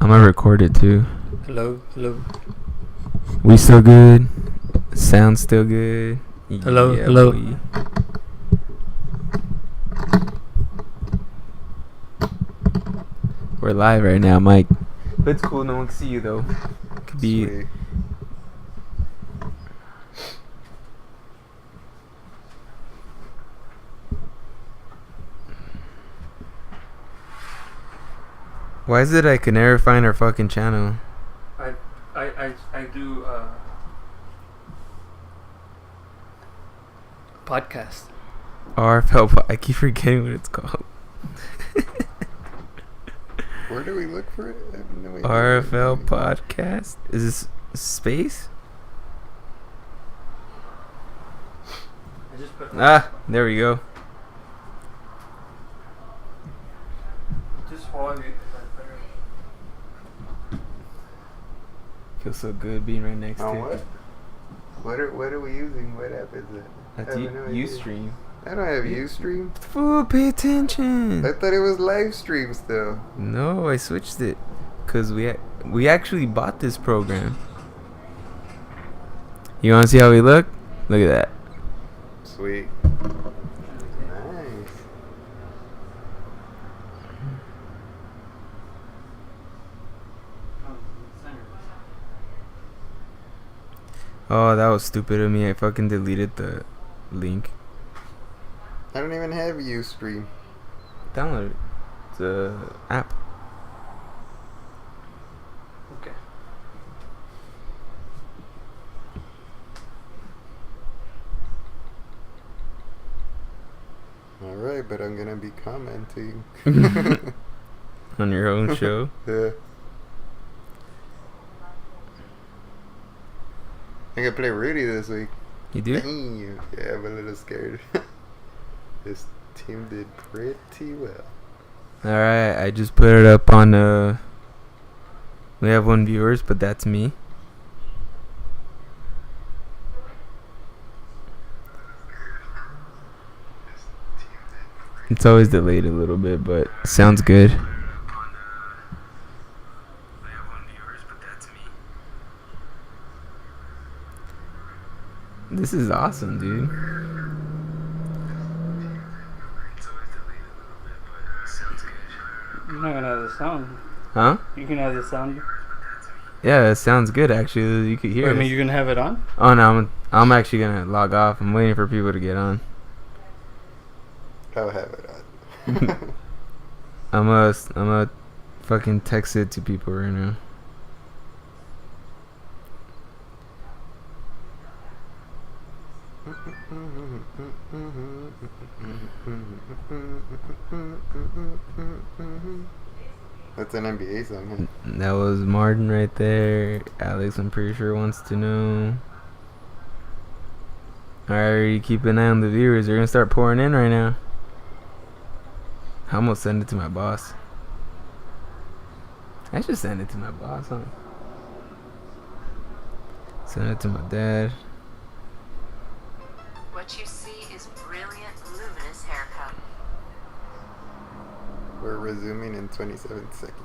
I'm gonna record it too. Hello. We still good? Sound still good? Hello. Boy. We're live right now, Mike. But it's cool, no one can see you though. Could be. Sweet. Why is it I can never find our fucking channel? I do podcast. RFL. I keep forgetting what it's called. Where do we look for it? I have no idea. RFL Podcast. Is this space? I just put There we go. just follow you. Feels so good being right next On to what? it. What are we using? What app is it? That's I have no idea. Ustream. I don't have Ustream. Fool, pay attention. I thought it was live stream still. No, I switched it because we actually bought this program. You want to see how we look? Look at that. Sweet. Nice. Oh, that was stupid of me. I fucking deleted the link. I don't even have Ustream. Download it. It's a app. Okay. Alright, but I'm gonna be commenting. On your own show. Yeah. I can play Rudy this week. You do? Damn. Yeah, I'm a little scared. This team did pretty well. Alright, I just put it up on we have 1 viewers, but that's me. It's always delayed a little bit, but sounds good. This is awesome, dude. You're not gonna have the sound. Huh? You can have the sound. Yeah, it sounds good actually. You could hear I us. mean, you're gonna have it on. Oh no, I'm actually gonna log off. I'm waiting for people to get on. I'll have it on. I'm a fucking text it to people right now. That's an NBA song, huh? That was Martin right there. Alex, I'm pretty sure wants to know. Alright, keep an eye on the viewers. They're gonna start pouring in right now. I almost send it to my boss. I should send it to my boss, huh? Send it to my dad. What you see is brilliant, luminous haircut. We're resuming in 27 seconds.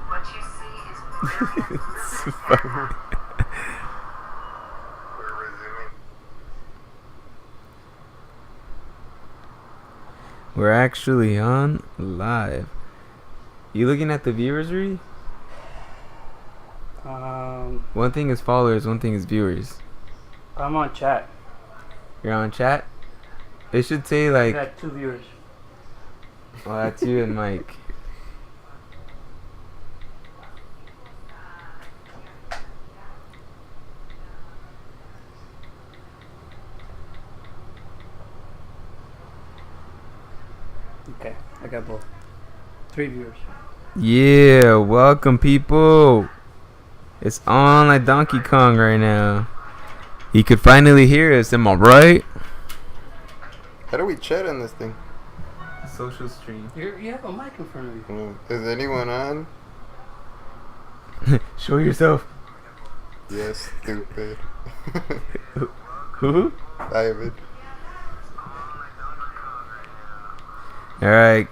What you see is brilliant, luminous haircut. We're resuming. We're actually on live. You looking at the viewers, Rudy? I'm One thing is followers, one thing is viewers. on chat. You're on chat? It should say I like, got 2 viewers. oh, that's you and Mike. Okay, I got both. 3 viewers. Yeah, welcome people. It's on like Donkey Kong right now. He could finally hear us, am I right? How do we chat on this thing? Social stream. You have a mic in front of you. Is anyone on? Show yourself. Yes, stupid. Who? Ivan. All right.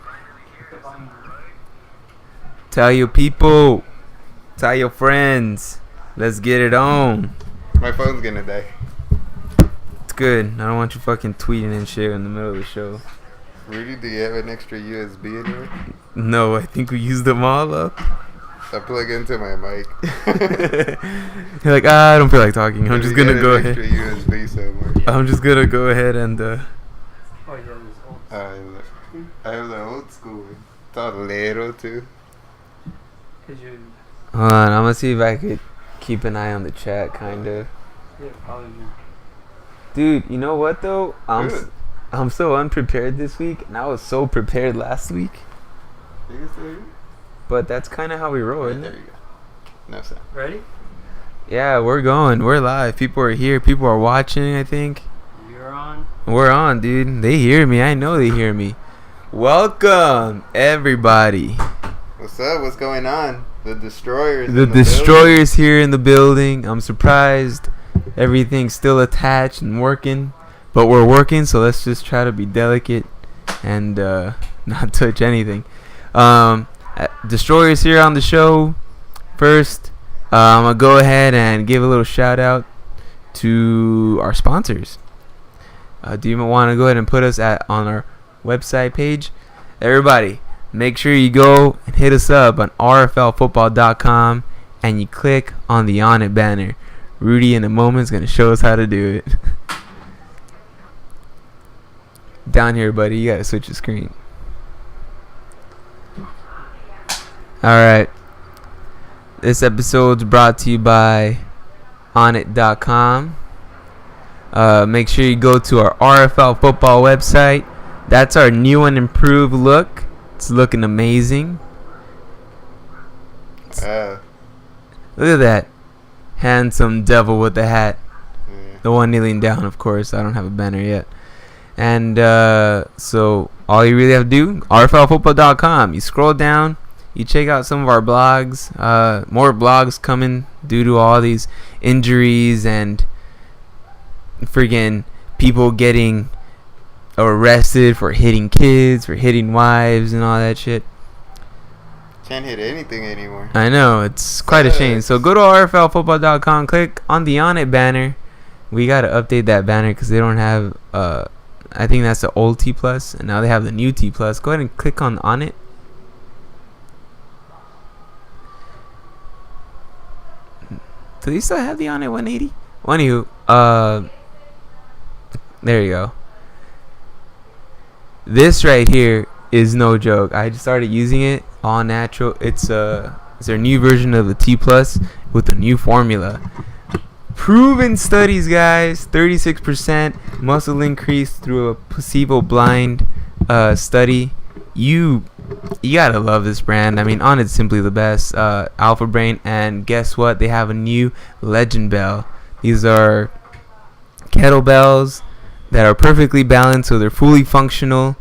Tell your people. Tell your friends. Let's get it on. My phone's gonna die. It's good. I don't want you fucking tweeting and shit in the middle of the show. Rudy, do you have an extra USB anywhere? No, I think we used them all up. I plug into my mic. You're like, I don't feel like talking. I'm just Rudy, gonna get go an ahead. extra USB somewhere. I'm just gonna go ahead and Oh, yeah, this old. I have the old school one. It's all little too. Cause you, hold on. I'm gonna see if I could keep an eye on the chat, kind of. yeah, probably. Dude, you know what though? Good. I'm so unprepared this week, and I was so prepared last week. You can see it? But that's kind of how we roll, isn't There it? you go. No sound. Ready? Yeah, we're going. We're live. People are here. People are watching, I think. You're on. We're on, dude. They hear me. I know they hear me. Welcome, everybody. What's up? What's going on? The Destroyers. The in Destroyers here in the building. I'm surprised everything's still attached and working. But we're working, so let's just try to be delicate and not touch anything. Destroyers here on the show. First, I'm going to go ahead and give a little shout out to our sponsors. Do you want to go ahead and put us on our website page? Everybody, make sure you go and hit us up on rflfootball.com and you click on the On It banner. Rudy in a moment is going to show us how to do it. Down here, buddy, you got to switch the screen. Alright. This episode's brought to you by onit.com. Make sure you go to our RFL football website. That's our new and improved look. It's looking amazing. Look at that handsome devil with the hat. Yeah. The one kneeling down, of course. I don't have a banner yet. And so all you really have to do, rflfootball.com. You scroll down. You check out some of our blogs. More blogs coming due to all these injuries and freaking people getting arrested for hitting kids, for hitting wives, and all that shit. Can't hit anything anymore. I know, it's quite a shame. So go to rflfootball.com, click on the On It banner. We got to update that banner because they don't have, I think that's the old T+, and now they have the new T+. Go ahead and click on it. Do they still have the On It 180? Anywho, there you go. This right here is no joke. I just started using it, all natural. It's their new version of the T+ with a new formula. Proven studies, guys. 36% muscle increase through a placebo-blind study. You gotta love this brand. I mean, On It's simply the best. Alpha Brain, and guess what? They have a new Legend Bell. These are kettlebells that are perfectly balanced, so they're fully functional.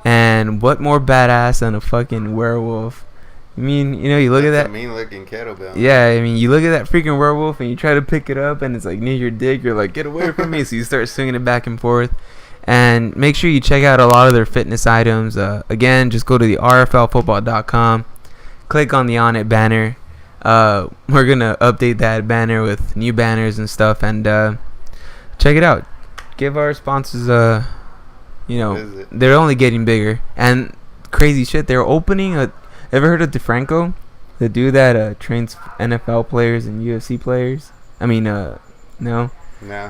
And what more badass than a fucking werewolf? I mean, you know, you look at that. That's a mean-looking kettlebell. Yeah, I mean, you look at that freaking werewolf and you try to pick it up and it's like near your dick. You're like, get away from me. So you start swinging it back and forth. And make sure you check out a lot of their fitness items. Again, just go to the rflfootball.com. Click on the On It banner. We're going to update that banner with new banners and stuff. And check it out. Give our sponsors, they're only getting bigger. And crazy shit, they're opening a... Ever heard of DeFranco? The dude that trains NFL players and UFC players? I mean, no? No.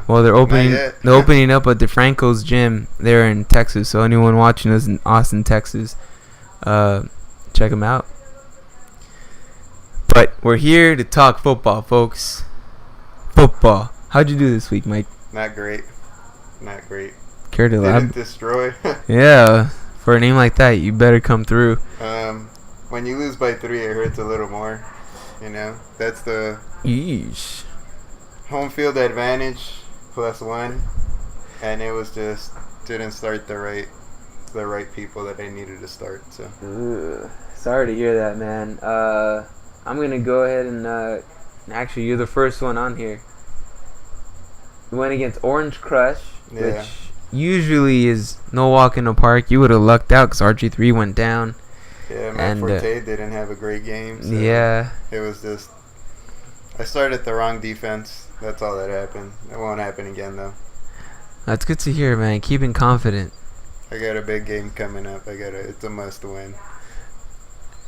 Well, they're opening Not yet. they're opening up at DeFranco's gym there in Texas. So anyone watching us in Austin, Texas, check them out. But we're here to talk football, folks. Football. How'd you do this week, Mike? Not great. Not great. Care to Didn't elaborate? destroy. Yeah, for a name like that, you better come through. When you lose by 3, it hurts a little more. You know, that's the Yeesh. home field advantage +1, and it was just didn't start the right people that I needed to start. So Sorry to hear that, man. I'm gonna go ahead and Actually, you're the first one on here. We went against Orange Crush, Yeah. which usually is no walk in the park. You would have lucked out because RG3 went down. Yeah, Matt And, Forte didn't have a great game. So Yeah. It was just... I started the wrong defense. That's all that happened. It won't happen again, though. That's good to hear, man. Keeping confident. I got a big game coming up. It's a must win.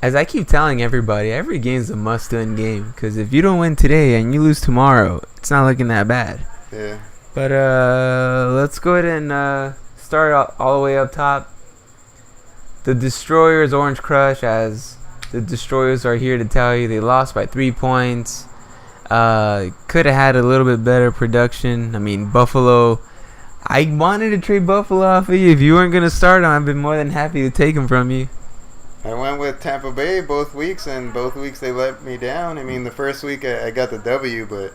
As I keep telling everybody, every game's a must-win game. Because if you don't win today and you lose tomorrow, it's not looking that bad. Yeah. But let's go ahead and start all the way up top. The Destroyers, Orange Crush, as the Destroyers are here to tell you, they lost by 3 points. Could have had a little bit better production. I mean, Buffalo, I wanted to trade Buffalo off of you. If you weren't going to start him, I've been more than happy to take him from you. I went with Tampa Bay both weeks, and both weeks they let me down. I mean, the first week I got the W, but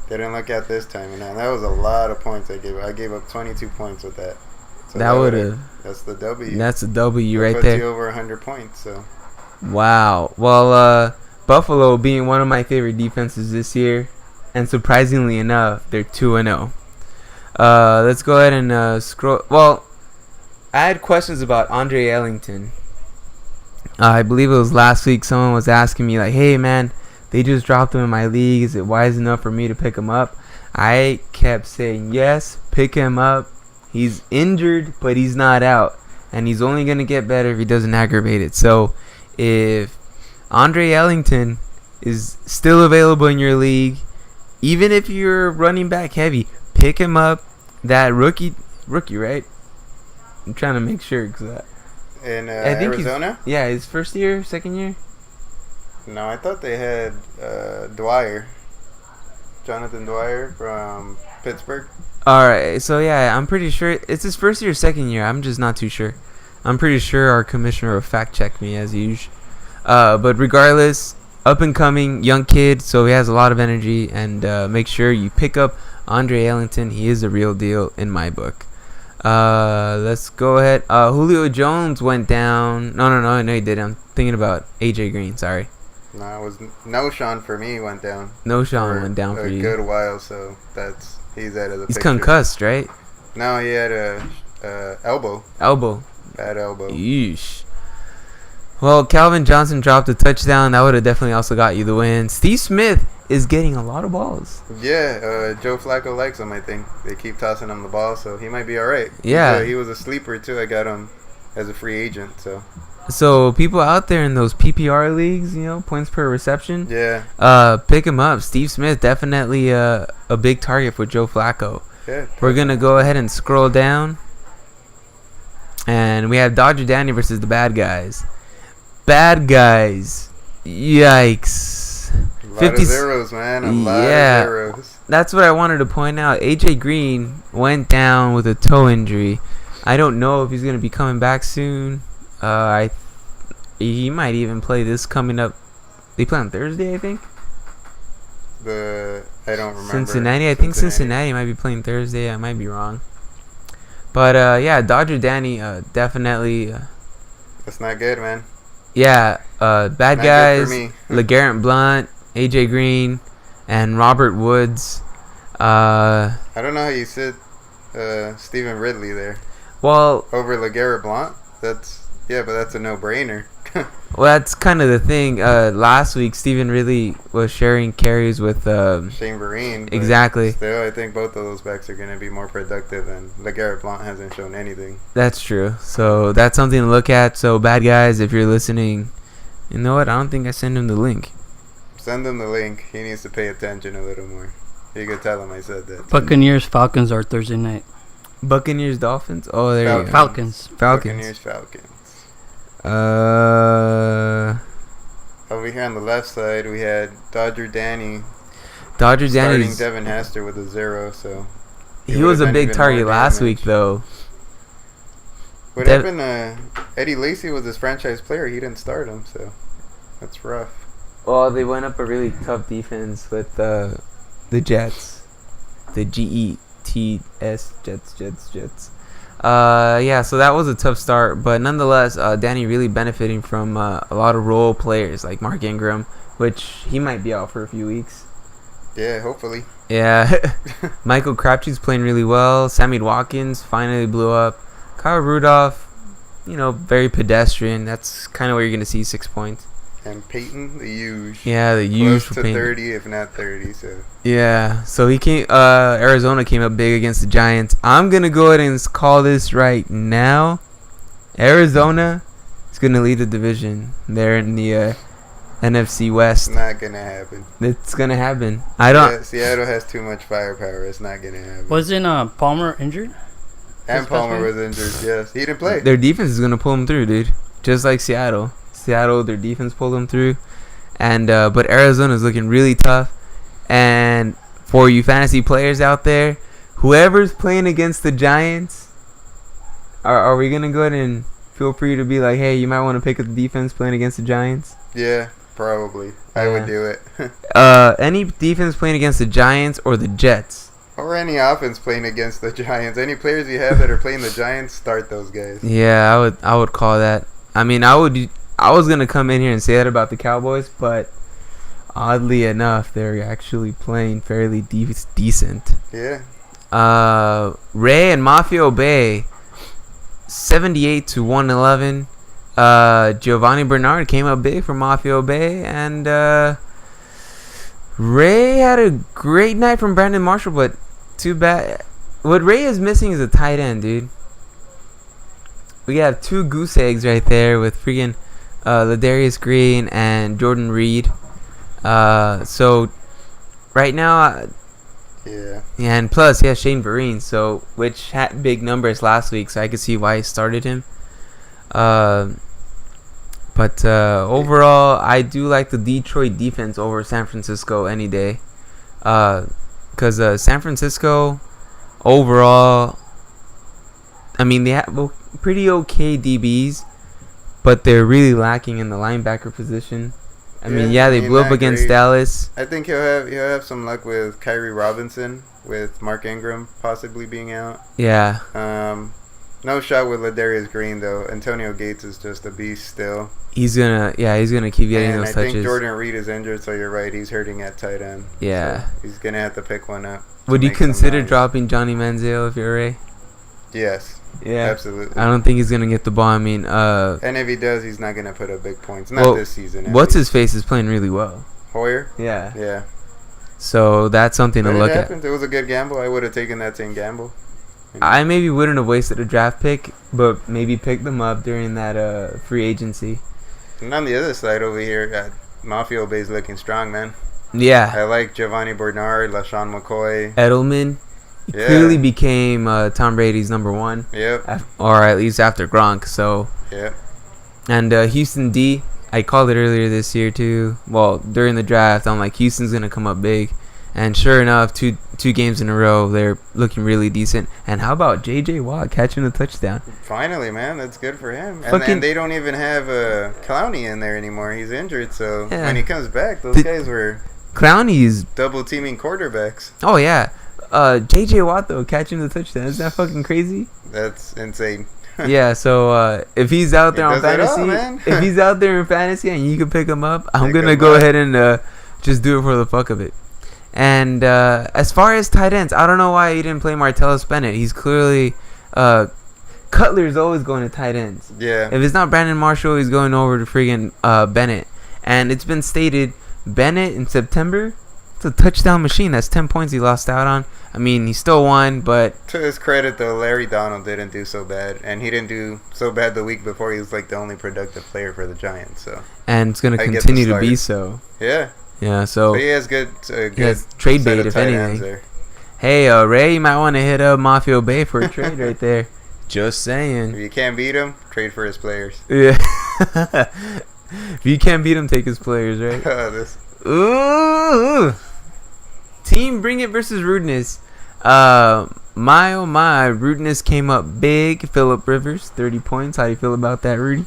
they didn't look out this time. And that was a lot of points I gave up. I gave up 22 points with that. So That would have. That's the W. That's a W right puts there. you over 100 points. So Wow. Well, Buffalo being one of my favorite defenses this year, and surprisingly enough, they're 2-0. Let's go ahead and scroll. Well, I had questions about Andre Ellington. I believe it was last week. Someone was asking me like, "Hey, man, they just dropped him in my league. Is it wise enough for me to pick him up?" I kept saying, "Yes, pick him up. He's injured, but he's not out, and he's only gonna get better if he doesn't aggravate it." So, if Andre Ellington is still available in your league, even if you're running back heavy, pick him up. That rookie, right? I'm trying to make sure because in I think Arizona? Yeah, his first year, second year. No, I thought they had Dwyer. Jonathan Dwyer from Pittsburgh. All right, so yeah, I'm pretty sure it's his first year, second year. I'm just not too sure. I'm pretty sure our commissioner will fact check me as usual. But regardless, up and coming young kid, so he has a lot of energy. And make sure you pick up Andre Ellington. He is a real deal in my book. Let's go ahead. Julio Jones went down. No, he didn't. I'm thinking about AJ Green. Sorry. No, it was no Sean for me went down. No Sean went down for a you. good while, so he's out of the He's picture. concussed, right? No, he had a elbow. Bad elbow. Yeesh. Well, Calvin Johnson dropped a touchdown. That would have definitely also got you the win. Steve Smith is getting a lot of balls. Yeah, Joe Flacco likes him, I think. They keep tossing him the ball, so he might be all right. Yeah. He was a sleeper, too. I got him as a free agent, so. So people out there in those PPR leagues, points per reception, Yeah. pick him up. Steve Smith, definitely a big target for Joe Flacco. Yeah. We're going to go ahead and scroll down. And we have Dodger Danny versus the Bad Guys. Bad Guys. Yikes. A lot of zeros, man. A lot of zeros. That's what I wanted to point out. AJ Green went down with a toe injury. I don't know if he's going to be coming back soon. He might even play this coming up. They play on Thursday, I think. I don't remember. Cincinnati. I think Cincinnati might be playing Thursday. I might be wrong. But yeah, Dodger Danny definitely. That's not good, man. Yeah, Bad Not Guys, good for LeGarrette Blount, AJ Green, and Robert Woods. I don't know how you sit Stephen Ridley there. Well, over LeGarrette Blount. But that's a no-brainer. Well, that's kind of the thing. Last week, Stephen Ridley was sharing carries with Shane Vereen. Exactly. Still, I think both of those backs are going to be more productive, and LeGarrette Blount hasn't shown anything. That's true. So that's something to look at. So, Bad Guys, if you're listening, you know what? I don't think I sent him the link. Send him the link. He needs to pay attention a little more. You could tell him I said that. Buccaneers Falcons are Thursday night. Buccaneers Dolphins? Oh, there you go. Falcons. Buccaneers Falcons. Over here on the left side, we had Dodger Danny. Starting Devin Hester with a 0, so he was a big target last week, though. What happened? Eddie Lacy was his franchise player. He didn't start him, so that's rough. Well, they went up a really tough defense with the Jets, the GETS Jets. Yeah, so that was a tough start, but nonetheless, Danny really benefiting from a lot of role players like Mark Ingram, which he might be out for a few weeks. Yeah, hopefully. Yeah. Michael Crabtree's playing really well. Sammy Watkins finally blew up. Kyle Rudolph, very pedestrian. That's kind of where you're going to see 6 points. And Peyton, the huge. Yeah, the huge Close for to Peyton. 30, if not 30. So. Yeah, so he came. Arizona came up big against the Giants. I'm gonna go ahead and call this right now. Arizona is gonna lead the division. They're in the NFC West. Not gonna happen. It's gonna happen. I don't. Yeah, Seattle has too much firepower. It's not gonna happen. Wasn't Palmer injured? And Palmer was injured. Yes, he didn't play. Their defense is gonna pull them through, dude. Just like Seattle. Their defense pulled them through, and but Arizona is looking really tough. And for you fantasy players out there, whoever's playing against the Giants, are we gonna go ahead and feel free to be like, hey, you might want to pick up the defense playing against the Giants? Yeah, probably. I Yeah. would do it. Any defense playing against the Giants or the Jets? Or any offense playing against the Giants. Any players you have that are playing the Giants, start those guys. Yeah, I would call that. I mean, I was gonna come in here and say that about the Cowboys, but oddly enough, they're actually playing fairly decent. Yeah. Ray and Mafia Bay, 78-111. Giovanni Bernard came up big for Mafia Bay, and Ray had a great night from Brandon Marshall, but too bad. What Ray is missing is a tight end, dude. We have two goose eggs right there with freaking Ladarius Green and Jordan Reed. So right now, Yeah. and plus he has Shane Vereen, so which had big numbers last week, so I could see why he started him. But overall, I do like the Detroit defense over San Francisco any day. Because San Francisco, overall, I mean, they have pretty okay DBs, but they're really lacking in the linebacker position. I mean, they blew up against great. Dallas. I think he'll have some luck with Kyrie Robinson, with Mark Ingram possibly being out. Yeah. No shot with Ladarius Green though. Antonio Gates is just a beast still. He's gonna keep getting And those I touches. think Jordan Reed is injured, so you're right. He's hurting at tight end. Yeah. So he's gonna have to pick one up. Would you make some consider noise. dropping Johnny Manziel if you're Ray? Yes. Yeah. Absolutely. I don't think he's gonna get the ball. I mean, And if he does, he's not gonna put up big points. Not well, this season. at what's least. his face is playing really well. Hoyer? Yeah. Yeah. So that's something But to it look at. happened. It was a good gamble. I would have taken that same gamble. I maybe wouldn't have wasted a draft pick, but maybe picked them up during that free agency. And on the other side over here, Mafia Bay's looking strong, man. Yeah. I like Giovanni Bernard, LaShawn McCoy. Edelman he Yeah. clearly became Tom Brady's number one, Yep. or at least after Gronk. So, Yep. and Houston D, I called it earlier this year too. Well, during the draft, I'm like, Houston's gonna come up big, and sure enough, two games in a row, they're looking really decent. And how about J.J. Watt catching a touchdown? Finally, man, that's good for him. Fucking- And they don't even have Clowney in there anymore. He's injured, so Yeah. when he comes back, those guys were Clowney's. double teaming quarterbacks. Oh yeah. J.J. Watt though catching the touchdown. Isn't that fucking crazy? That's insane. Yeah, so if he's out there He on does it all, fantasy, man. if he's out there in fantasy and you can pick him up, I'm Pick gonna him go up. ahead and just do it for the fuck of it. And as far as tight ends, I don't know why he didn't play Martellus Bennett. He's clearly Cutler's always going to tight ends. Yeah. If it's not Brandon Marshall, he's going over to friggin' Bennett. And it's been stated, Bennett in September, it's a touchdown machine. That's 10 points he lost out on. I mean, he still won, but To his credit, though, Larry Donald didn't do so bad, and he didn't do so bad the week before. He was like the only productive player for the Giants. So and it's gonna I get the continue to be starter. so. yeah, Yeah, so but he has good has trade set bait of if tight ends anything. there. Hey, Ray, you might want to hit up Mafia Bay for a trade right there. Just If saying. you can't beat him, trade for his players. Yeah. If you can't beat him, take his players, right? This Ooh. Team Bring It versus Rudeness. My oh my, Rudeness came up big. Phillip Rivers, 30 points. How do you feel about that, Rudy?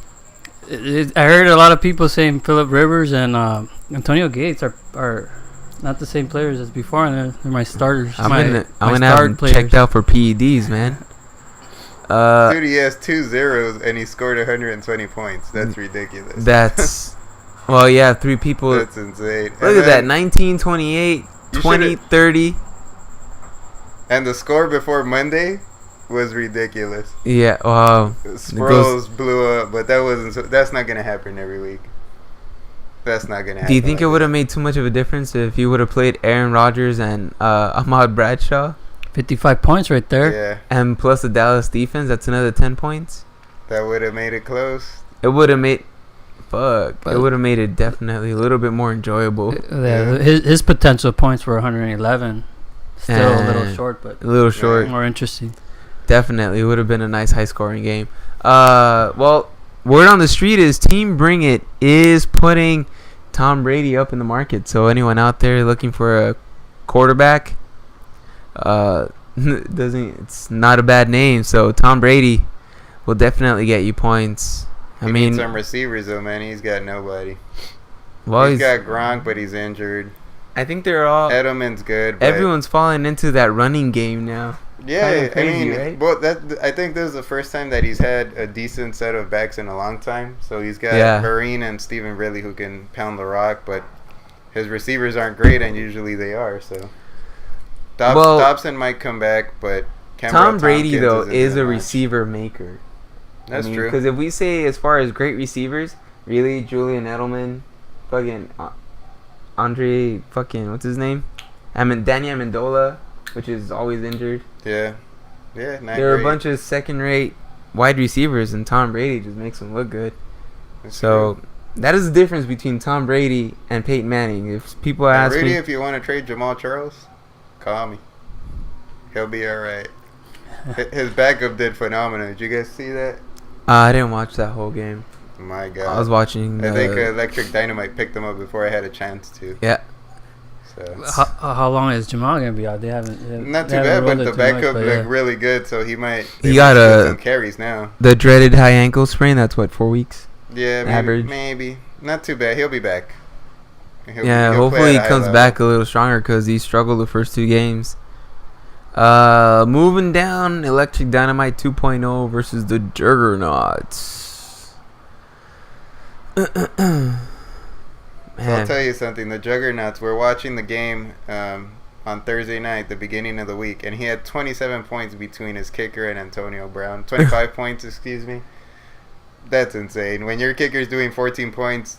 I heard a lot of people saying Phillip Rivers and Antonio Gates are not the same players as before, and they're my starters. I'm my gonna have him checked out for PEDs, man. dude, he has 2 zeros and he scored 120 points. That's ridiculous. That's well, yeah, 3 people. That's insane. Look at that, 19, 28, 20, 30. And the score before Monday was ridiculous. Yeah, wow. Sproles blew up, but that's not gonna happen every week. That's not gonna happen. Do you think it would have made too much of a difference if you would have played Aaron Rodgers and Ahmad Bradshaw? 55 points right there. Yeah, And plus the Dallas defense, that's another 10 points. that would have made it close. It would have made... Fuck. But- It would have made it definitely a little bit more enjoyable. Yeah, his potential points were 111. Still a little And short, but a little short. more interesting. Definitely. It would have been a nice high-scoring game. Well, word on the street is Team Bring It is putting Tom Brady up in the market. So anyone out there looking for a quarterback, it's not a bad name. So Tom Brady will definitely get you points. He needs some receivers though, man. He's got nobody. Well, he's got Gronk, but he's injured. I think they're all... Edelman's good. But Everyone's falling into that running game now. yeah, kinda crazy, I mean, right? well, I think this is the first time that he's had a decent set of backs in a long time. So he's got Yeah. Vereen and Stephen Ridley who can pound the rock, but his receivers aren't great, and usually they are. So Dobson might come back, but Tom Brady, Tompkins though, isn't is gonna a match. receiver maker. That's true. Because if we say as far as great receivers, really, Julian Edelman, fucking Andre, fucking, what's his name? Danny Amendola, which is always injured. Yeah, not There are great. a bunch of second-rate wide receivers, and Tom Brady just makes them look good. That's So true. that is the difference between Tom Brady and Peyton Manning. If people ask Brady, me, if you want to trade Jamal Charles, call me. He'll be all right. His backup did phenomenal. Did you guys see that? I didn't watch that whole game. My God. I was watching. I think Electric Dynamite picked him up before I had a chance to. Yeah. So How long is Jamal gonna be out? They haven't. not they too haven't bad, but rolled it the too backup much, looked really good, so he might. He got get some carries now. the dreaded high ankle sprain. That's what, 4 weeks. Yeah, average. maybe not too bad. He'll be back. He'll play Hopefully he at a high comes level. back a little stronger because he struggled the first 2 games. Moving down, Electric Dynamite 2.0 versus the Juggernauts. So I'll Man, tell you something. The Juggernauts. We're watching the game on Thursday night, the beginning of the week, and he had 27 points between his kicker and Antonio Brown. 25 points, excuse me. That's insane. When your kicker's doing 14 points,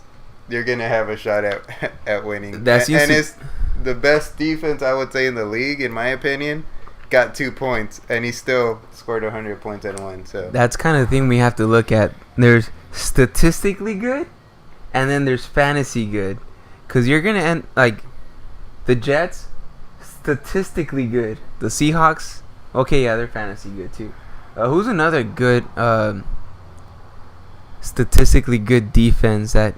you're gonna have a shot at winning. That's and used to- it's the best defense I would say in the league, in my opinion. Got 2 points, and he still scored 100 points and won. So that's kind of the thing we have to look at. There's statistically good, and then there's fantasy good. Because you're going to end, like, the Jets, statistically good. The Seahawks, okay, yeah, they're fantasy good too. Who's another good, statistically good defense that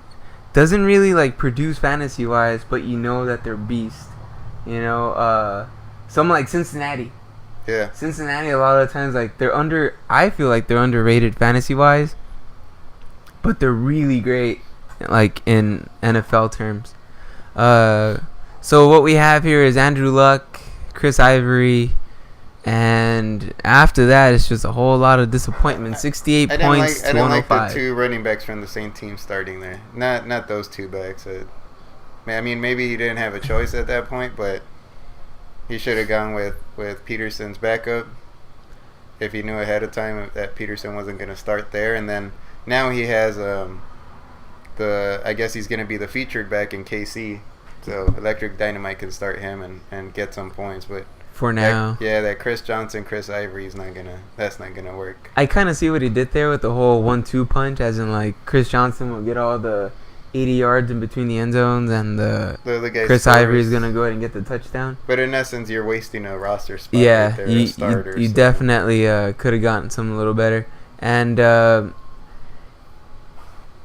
doesn't really, like, produce fantasy-wise, but you know that they're beast? You know, someone like Cincinnati. yeah, Cincinnati, a lot of times, like, I feel like they're underrated fantasy-wise, but they're really great, like, in NFL terms. So what we have here is Andrew Luck, Chris Ivory, and after that, it's just a whole lot of disappointment. 68 points to I didn't like the 105. 2 running backs from the same team starting there. Not those 2 backs. I mean, maybe he didn't have a choice at that point, but he should have gone with Peterson's backup if he knew ahead of time that Peterson wasn't going to start there. And then now he has I guess he's going to be the featured back in KC. So Electric Dynamite can start him and get some points, but For now. that Chris Johnson, Chris Ivory is that's not gonna work. I kind of see what he did there with the whole 1-2 punch, as in, like, Chris Johnson will get all the 80 yards in between the end zones, and The guy Chris scores. Ivory is going to go ahead and get the touchdown. But in essence, you're wasting a roster spot. Yeah, right there, you a starter, you so. definitely could have gotten something a little better. And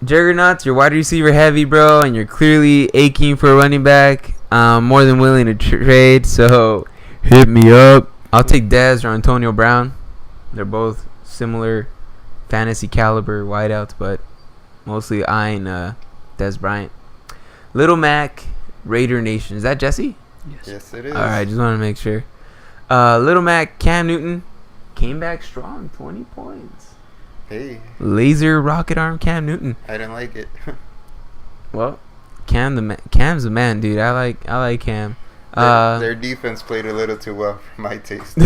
Juggernauts, you're wide receiver heavy, bro, and you're clearly aching for a running back. More than willing to trade, so hit me up. I'll take Dez or Antonio Brown. They're both similar fantasy caliber wideouts, but mostly eyeing Dez Bryant. Little Mac, Raider Nation. Is that Jesse? Yes, it is. All right, just want to make sure. Little Mac, Cam Newton came back strong, 20 points. Hey, Laser rocket arm Cam Newton. I didn't like it. Well, Cam's the man, dude. I like Cam. Their defense played a little too well for my taste.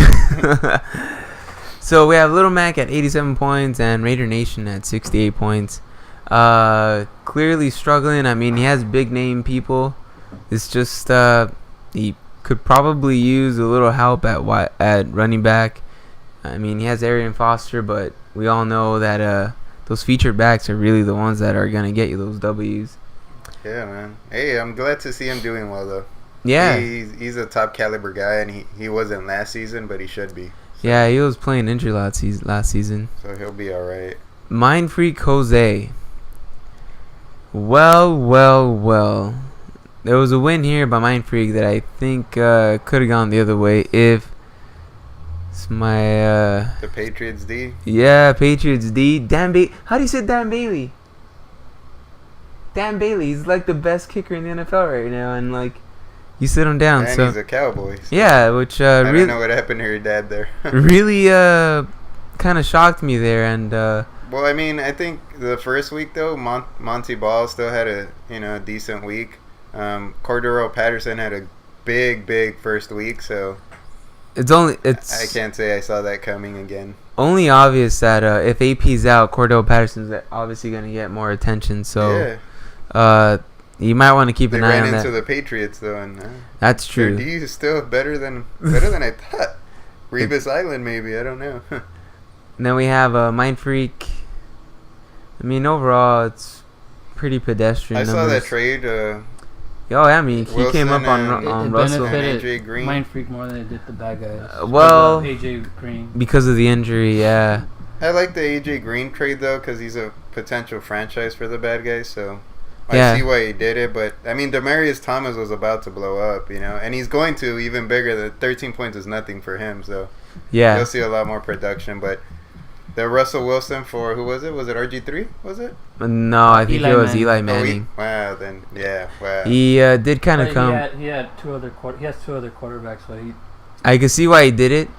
So we have Little Mac at 87 points and Raider Nation at 68 points. Clearly struggling. I mean, he has big name people. It's just he could probably use a little help at running back. I mean, he has Arian Foster, but we all know that those featured backs are really the ones that are going to get you those W's. Yeah, man. Hey, I'm glad to see him doing well, though. Yeah. He's a top caliber guy, and he wasn't last season, but he should be. So. Yeah, he was playing injured last season. So he'll be all right. Mind Freak Jose. Well. There was a win here by Mind Freak that I think could have gone the other way if it's my... the Patriots D? Yeah, Patriots D. How do you say Dan Bailey? Dan Bailey. He's like the best kicker in the NFL right now, and like... You sit him down, and so he's a Cowboy. So yeah, which I don't know what happened to your dad there. really kind of shocked me there, and well, I mean, I think the first week though, Monty Ball still had a decent week. Cordero Patterson had a big first week, so I can't say I saw that coming again. Only obvious that if AP's out, Cordero Patterson's obviously going to get more attention. So yeah. You might want to keep an eye on that. They ran into the Patriots though, and that's true. Their D is still better than I thought. Rebus Island, maybe, I don't know. And then we have Mind Freak. I mean, overall, it's pretty pedestrian. I saw that trade. I mean, he came up on Russell. It AJ Green. Mind Freak more than it did the bad guys. AJ Green. Because of the injury, yeah. I like the AJ Green trade though, because he's a potential franchise for the bad guys. So. Yeah. I see why he did it, but I mean, Demaryius Thomas was about to blow up, and he's going to even bigger. The 13 points is nothing for him, so yeah, you'll see a lot more production. But the Russell Wilson for who was it? Was it RG3? Was it? No, I think it was Eli Manning. Wow, then yeah, wow. He did kind of come. He has two other quarterbacks, so I could see why he did it.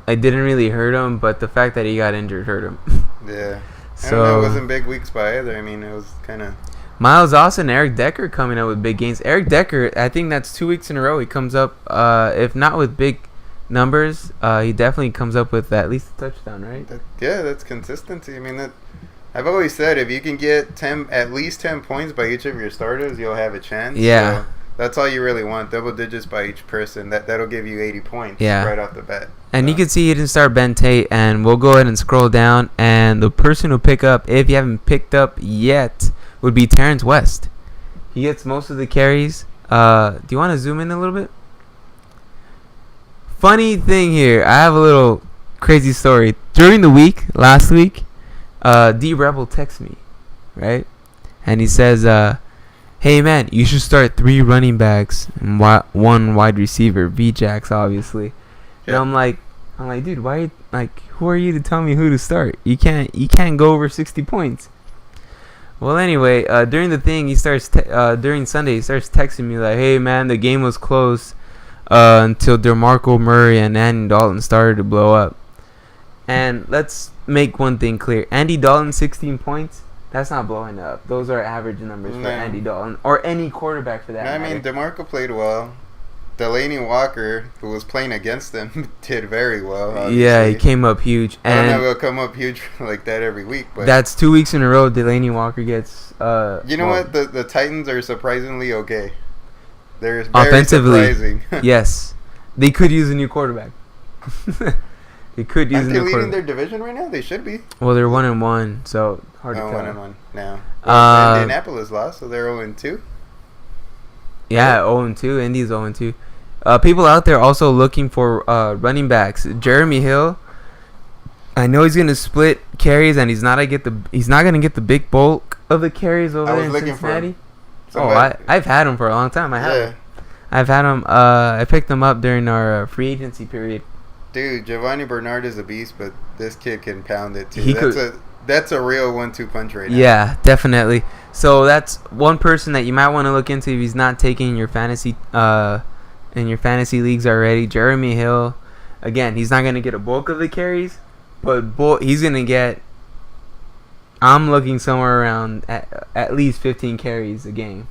I didn't really hurt him, but the fact that he got injured hurt him. Yeah. So, I don't know, it wasn't big weeks by either. I mean, it was kind of... Miles Austin, Eric Decker coming up with big gains. Eric Decker, I think that's 2 weeks in a row. He comes up, if not with big numbers, he definitely comes up with at least a touchdown, right? That's consistency. I mean, I've always said if you can get at least 10 points by each of your starters, you'll have a chance. Yeah. So that's all you really want, double digits by each person. That'll give you 80 points right off the bat. And you can see he didn't start Ben Tate, and we'll go ahead and scroll down, and the person who pick up, if you haven't picked up yet, would be Terrence West. He gets most of the carries. Do you want to zoom in a little bit? Funny thing here, I have a little crazy story. During the week, last week, D Rebel texts me, right? And he says, hey man, you should start 3 running backs and 1 wide receiver, V-Jacks obviously. Yep. And I'm like, dude, why? Like, who are you to tell me who to start? You can't go over 60 points. Well, anyway, during the thing, he starts during Sunday, he starts texting me like, hey man, the game was close until DeMarco Murray and Andy Dalton started to blow up. And let's make one thing clear: Andy Dalton 16 points. That's not blowing up. Those are average numbers for Andy Dalton or any quarterback for that matter. I mean, DeMarco played well. Delaney Walker, who was playing against them, did very well. Obviously. Yeah, he came up huge. I don't know if he'll come up huge like that every week. But that's 2 weeks in a row Delaney Walker gets... you know what? The Titans are surprisingly okay. They're very offensively, surprising. Yes. They could use a new quarterback. They could use a new quarterback. Are they leading their division right now? They should be. Well, they're 1-1, so hard to tell. 1-1 now. Well, Indianapolis lost, so they're 0-2. Yeah, 0-2. Indy's 0-2. People out there also looking for running backs. Jeremy Hill, I know he's gonna split carries, and he's not gonna get the big bulk of the carries over there in Cincinnati. I've had him for a long time. I've had him. I picked him up during our free agency period. Dude, Giovanni Bernard is a beast, but this kid can pound it too. That's a real 1-2 punch right now. Yeah, definitely. So that's one person that you might want to look into if he's not taking your fantasy in your fantasy leagues already. Jeremy Hill, again, he's not going to get a bulk of the carries, but he's going to get, I'm looking somewhere around at least 15 carries a game.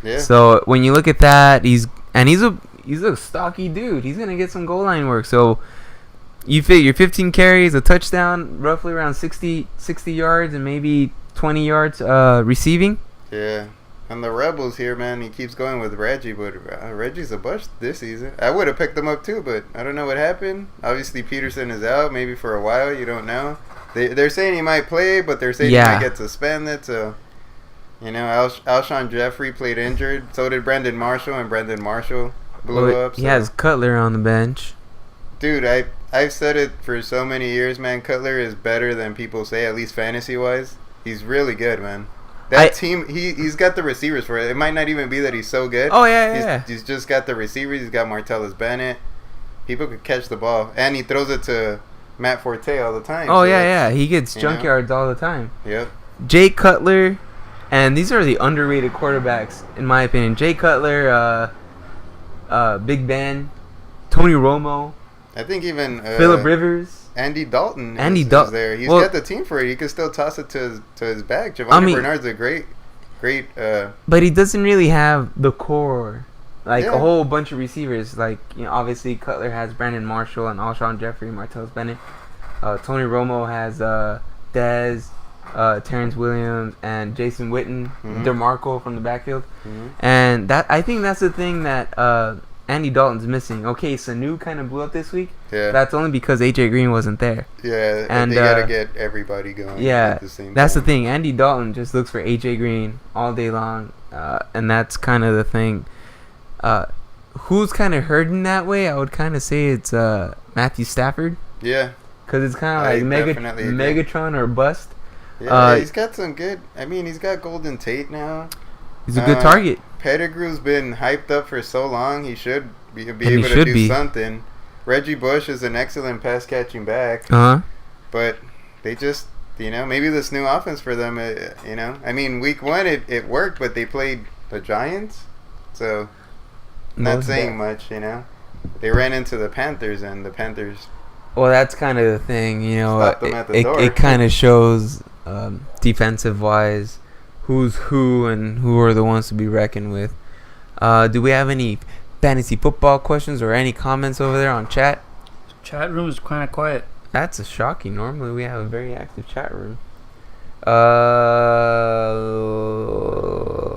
Yeah. So when you look at that, he's a stocky dude. He's gonna get some goal line work. So you figure 15 carries, a touchdown, roughly around 60 yards, and maybe 20 yards receiving. Yeah. And the Rebels here, man, he keeps going with Reggie, but Reggie's a bust this season. I would have picked him up too, but I don't know what happened. Obviously, Peterson is out, maybe for a while. You don't know. They're saying he might play, but they're saying he might get suspended. So, you know, Alshon Jeffrey played injured. So did Brandon Marshall, and Brandon Marshall blew up. So. He has Cutler on the bench. Dude, I've said it for so many years, man. Cutler is better than people say, at least fantasy-wise. He's really good, man. That team, he's got the receivers for it. It might not even be that he's so good. Oh, yeah. He's just got the receivers. He's got Martellus Bennett. People could catch the ball. And he throws it to Matt Forte all the time. Oh, so yeah. He gets junkyards all the time. Yep. Jay Cutler, and these are the underrated quarterbacks, in my opinion. Jay Cutler, Big Ben, Tony Romo. I think even Phillip Rivers. Andy Dalton is there. He's got the team for it. He could still toss it to his bag. Giovanni Bernard's a great. But he doesn't really have the core. A whole bunch of receivers. Obviously Cutler has Brandon Marshall and Alshon Jeffrey, Martellus Bennett. Tony Romo has Dez, Terrence Williams, and Jason Witten, DeMarco from the backfield. And I think that's the thing that Andy Dalton's missing. Okay, Sanu kind of blew up this week. Yeah. That's only because AJ Green wasn't there. Yeah, and they gotta get everybody going. Yeah, at the same that's time. the thing. Andy Dalton just looks for AJ Green all day long, and that's kind of the thing. Who's kind of hurting that way? I would kind of say it's Matthew Stafford. Yeah. Because it's kind of like Megatron or bust. Yeah, he's got some good. I mean, he's got Golden Tate now. He's a good target. Pettigrew's been hyped up for so long. He should be able to do something. Reggie Bush is an excellent pass catching back. But they just, maybe this new offense for them. I mean, week 1 it worked, but they played the Giants, so not saying much. They ran into the Panthers, and the Panthers. Well, that's kind of the thing. Stopped them at the door. It kind of shows defensive wise who's who and who are the ones to be reckoned with. Do we have any fantasy football questions or any comments over there on chat? Chat room is kind of quiet. That's shocking. Normally we have a very active chat room.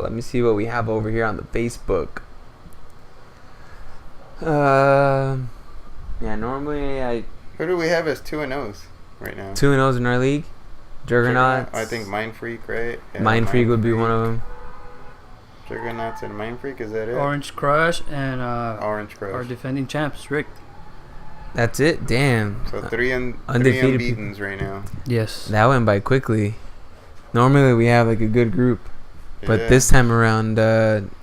Let me see what we have over here on the Facebook. Normally Who do we have as 2-0s right now? 2-0s in our league. Juggernauts. I think Mind Freak, right? Yeah, Mind Freak would be one of them. Juggernauts and Mind Freak, is that it? Orange Crush and Orange Crush. our defending champs, Rick. That's it. Damn. So three undefeated unbeatens right now. Yes. That went by quickly. Normally we have a good group, but this time around,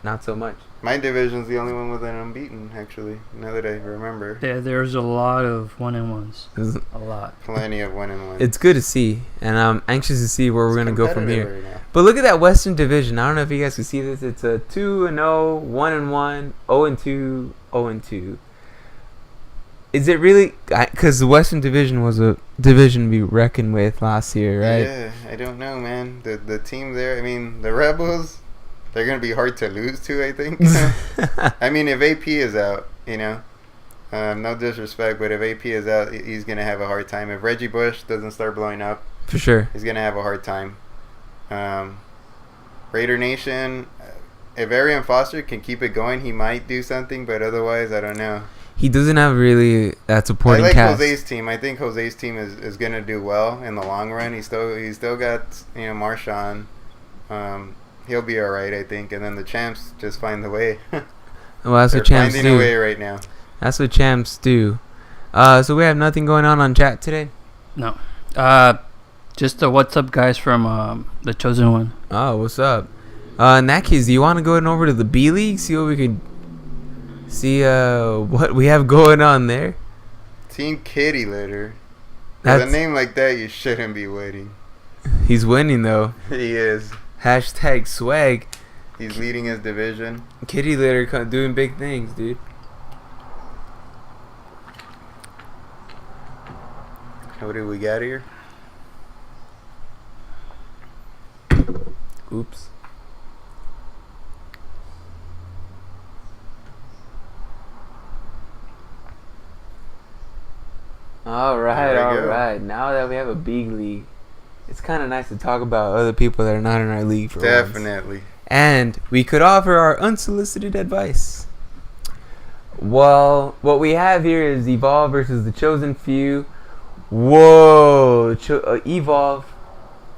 not so much. My division's the only one with an unbeaten, actually. Now that I remember. Yeah, there's a lot of 1-1s. A lot. Plenty of 1-1s. It's good to see, and I'm anxious to see where we're gonna go from here. Right, but look at that Western Division. I don't know if you guys can see this. It's a 2-0, 1-1, 0-2, 0-2. Is it really? Because the Western Division was a division to be reckoned with last year, right? Yeah, I don't know, man. The team there. I mean, the Rebels. They're going to be hard to lose to, I think. I mean, if AP is out, no disrespect, but if AP is out, he's going to have a hard time. If Reggie Bush doesn't start blowing up, for sure, he's going to have a hard time. Raider Nation, if Arian Foster can keep it going, he might do something, but otherwise, I don't know. He doesn't have really that supporting cast. I like Jose's team. I think Jose's team is going to do well in the long run. He's still got, Marshawn. He'll be all right, I think. And then the champs just find the way. Well, that's what champs do. Finding a way right now. That's what champs do. So we have nothing going on chat today? No. Just the what's up guys from the Chosen One. Oh, what's up? In that case, do you want to go over to the B League? See what we could... See what we have going on there? Team Kitty Litter. With a name like that, you shouldn't be waiting. He's winning, though. He is. Hashtag swag. He's leading his division. Kitty Litter doing big things, dude. What do we got here? Oops. All right, There we all go. right. Now that we have a big league, it's kind of nice to talk about other people that are not in our league for once. Definitely. And we could offer our unsolicited advice. Well, what we have here is Evolve versus the Chosen Few. Whoa, Evolve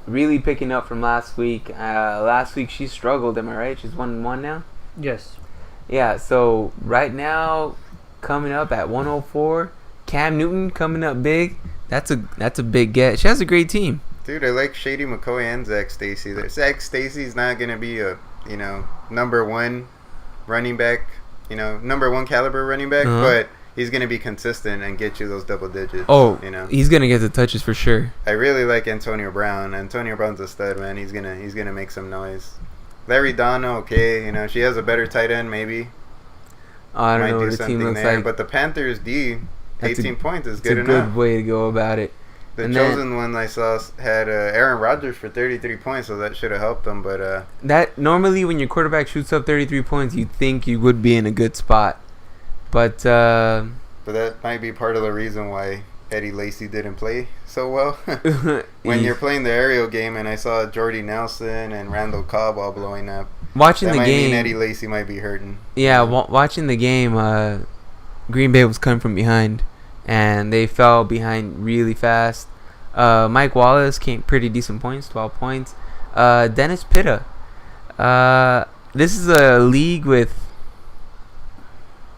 really picking up from last week. Last week she struggled, am I right? She's 1-1 now? Yes. Yeah, so right now, coming up at 104, Cam Newton coming up big. That's a big get. She has a great team. Dude, I like Shady McCoy and Zach Stacy. Zach Stacy's not going to be a, number one running back, number one caliber running back, but he's going to be consistent and get you those double digits. Oh, he's going to get the touches for sure. I really like Antonio Brown. Antonio Brown's a stud, man. He's gonna make some noise. Larry Dono, okay, she has a better tight end, maybe. I don't know what the team looks like. But the Panthers D, 18 points is good enough. It's a good way to go about it. The Chosen one I saw had Aaron Rodgers for 33 points, so that should have helped them. But that normally when your quarterback shoots up 33 points, you'd think you would be in a good spot. But that might be part of the reason why Eddie Lacy didn't play so well. When you're playing the aerial game, and I saw Jordy Nelson and Randall Cobb all blowing up. Watching that the might game, mean Eddie Lacy might be hurting. Yeah, watching the game, Green Bay was coming from behind, and they fell behind really fast. Mike Wallace came pretty decent points, 12 points. Dennis Pitta. This is a league with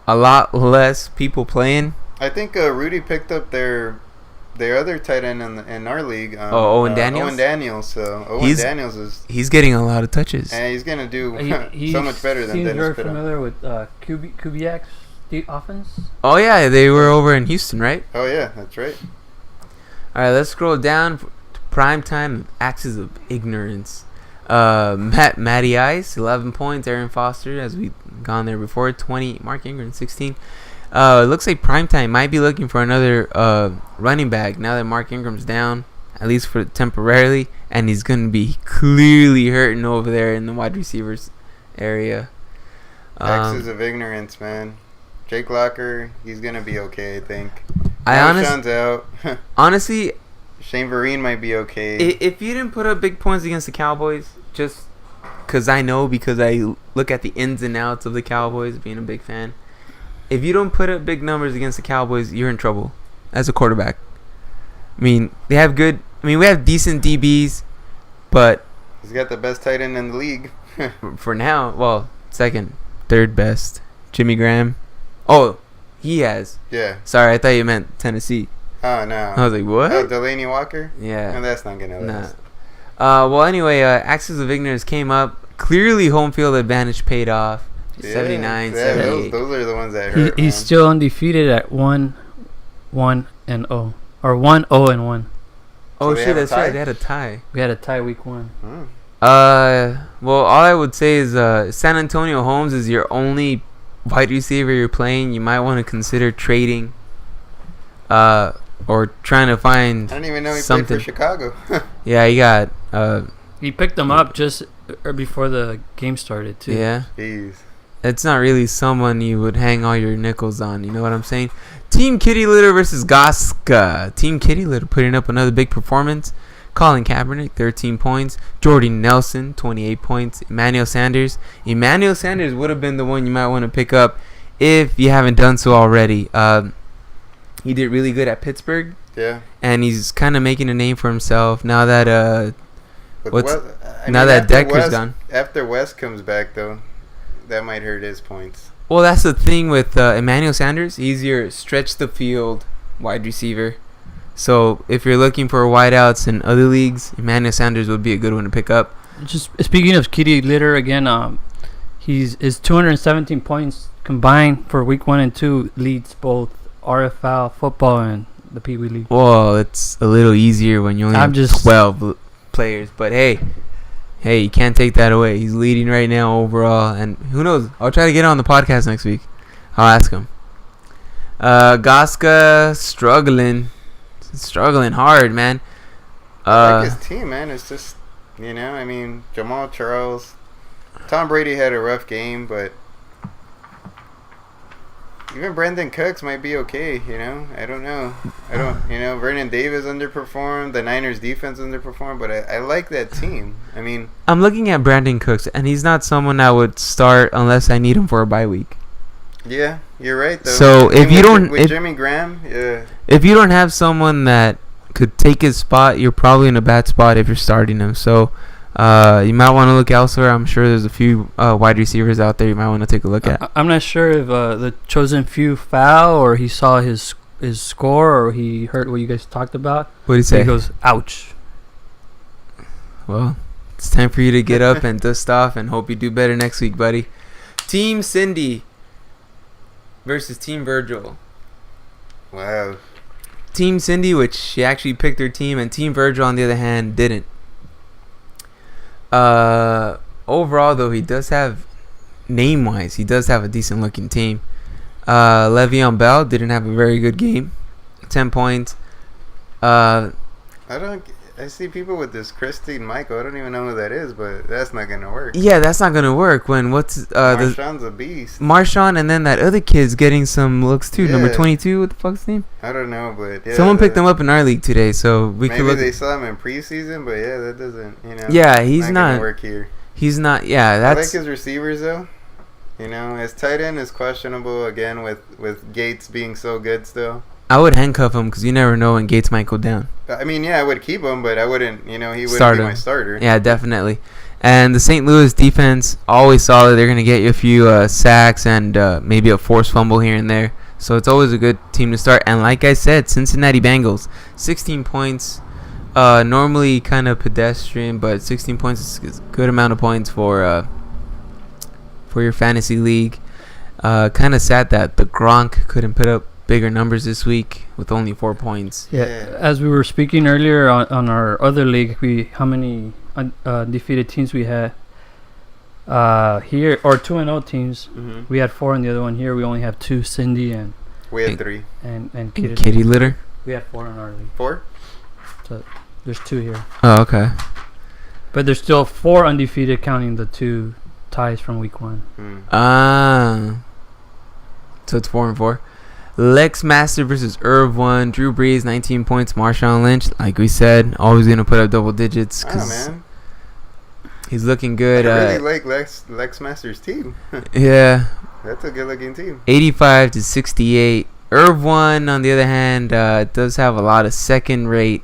a lot less people playing. I think Rudy picked up their other tight end in our league. Owen Daniels? Owen Daniels. So Daniels is... He's getting a lot of touches. And he's going to do so much better than Dennis Pitta. He's very familiar with Kubiak's offense. Oh, yeah. They were over in Houston, right? Oh, yeah. That's right. All right, let's scroll down to primetime Axes of Ignorance. Matty Ice, 11 points. Aaron Foster, as we've gone there before, 20. Mark Ingram, 16. It looks like primetime might be looking for another running back now that Mark Ingram's down, at least for temporarily, and he's going to be clearly hurting over there in the wide receivers area. Axes of Ignorance, man. Jake Locker, he's going to be okay, I think. Honestly, out. Honestly, Shane Vereen might be okay. If you didn't put up big points against the Cowboys, just because I look at the ins and outs of the Cowboys, being a big fan. If you don't put up big numbers against the Cowboys, you're in trouble as a quarterback. we have decent DBs, but he's got the best tight end in the league. for now, well, second, third best, Jimmy Graham. Oh, he has. Yeah. Sorry, I thought you meant Tennessee. Oh, no. I was like, what? Oh, Delaney Walker? Yeah. No, that's not going to last. Well, anyway, Axis of Ignorance came up. Clearly, home field advantage paid off. 79, 78. Those are the ones that hurt. He's still undefeated at 1-1-0. Or 1-0-1. Oh, So shit, that's right. They had a tie. We had a tie week 1. Well, all I would say is San Antonio Holmes is your only wide receiver you're playing. You might want to consider trading or trying to find I don't even know he something. played for Chicago. Yeah, he got... He picked them up just before the game started, too. Yeah. Jeez. It's not really someone you would hang all your nickels on. You know what I'm saying? Team Kitty Litter versus Goska. Team Kitty Litter putting up another big performance. Colin Kaepernick, 13 points. Jordy Nelson, 28 points. Emmanuel Sanders. Emmanuel Sanders would have been the one you might want to pick up if you haven't done so already. He did really good at Pittsburgh. Yeah. And he's kind of making a name for himself now that that Decker's gone. After West comes back, though, that might hurt his points. Well, that's the thing with Emmanuel Sanders. He's your stretch the field wide receiver. So if you're looking for wideouts in other leagues, Emmanuel Sanders would be a good one to pick up. Just speaking of Kitty Litter again, his 217 points combined for week 1 and 2 leads both RFL football and the Pee Wee League. Well, it's a little easier when you only have 12 players. But hey, you can't take that away. He's leading right now overall. And who knows? I'll try to get on the podcast next week. I'll ask him. Goska struggling hard, man. I like his team, man. It's just, Jamal Charles. Tom Brady had a rough game, but even Brandon Cooks might be okay. I don't know. Vernon Davis underperformed. The Niners defense underperformed, but I like that team. I mean, I'm looking at Brandon Cooks, and he's not someone I would start unless I need him for a bye week. yeah, you're right though. So if you don't, with Jimmy Graham, yeah, if you don't have someone that could take his spot, you're probably in a bad spot if you're starting him. So you might want to look elsewhere. I'm sure there's a few wide receivers out there you might want to take a look at. I'm not sure if the chosen few foul or he saw his score or he heard what you guys talked about. What do you So say? he goes, ouch. Well, it's time for you to get up and dust off and hope you do better next week, buddy. Team Cindy versus Team Virgil. wow. Team Cindy, which she actually picked her team, and Team Virgil, on the other hand, didn't. Overall, though, he does have, name-wise, he does have a decent-looking team. Le'Veon Bell didn't have a very good game. 10 points. I see people with this Christine Michael. I don't even know who that is, but that's not gonna work. Yeah, that's not going to work when Marshawn's a beast. Marshawn, and then that other kid's getting some looks, too. Yeah. Number 22, what the fuck's his name? I don't know, but yeah. Someone picked him up in our league today, so we could Maybe look. they saw him in preseason, but yeah, that doesn't, Yeah, he's gonna not. work here. He's not. Yeah, I like that's. his receivers though. His tight end is questionable again with Gates being so good still. I would handcuff him because you never know when Gates might go down. I mean, yeah, I would keep him, but I wouldn't. He wouldn't Start be him. my starter. Yeah, definitely. And the St. Louis defense, always solid. They're going to get you a few sacks and maybe a forced fumble here and there. So it's always a good team to start. And like I said, Cincinnati Bengals, 16 points. Normally kind of pedestrian, but 16 points is a good amount of points for your fantasy league. Kind of sad that the Gronk couldn't put up bigger numbers this week with only 4 points. Yeah. Yeah. As we were speaking earlier on our other league, how many undefeated teams we had here, or 2-0 teams. Mm-hmm. We had 4 in the other one. Here we only have 2, Cindy and We had 3, Kitty. Litter. We had 4 in our league. 4. So there's 2 here. Oh, okay. But there's still 4 undefeated, counting the 2 ties from week 1. Mm. So it's 4-4. Lex Master versus Irv 1. Drew Brees, 19 points. Marshawn Lynch, like we said, always going to put up double digits Oh because man, he's looking good. I really like Lex Master's team. Yeah, That's a good looking team. 85-68. Irv 1, on the other hand, does have a lot of second-rate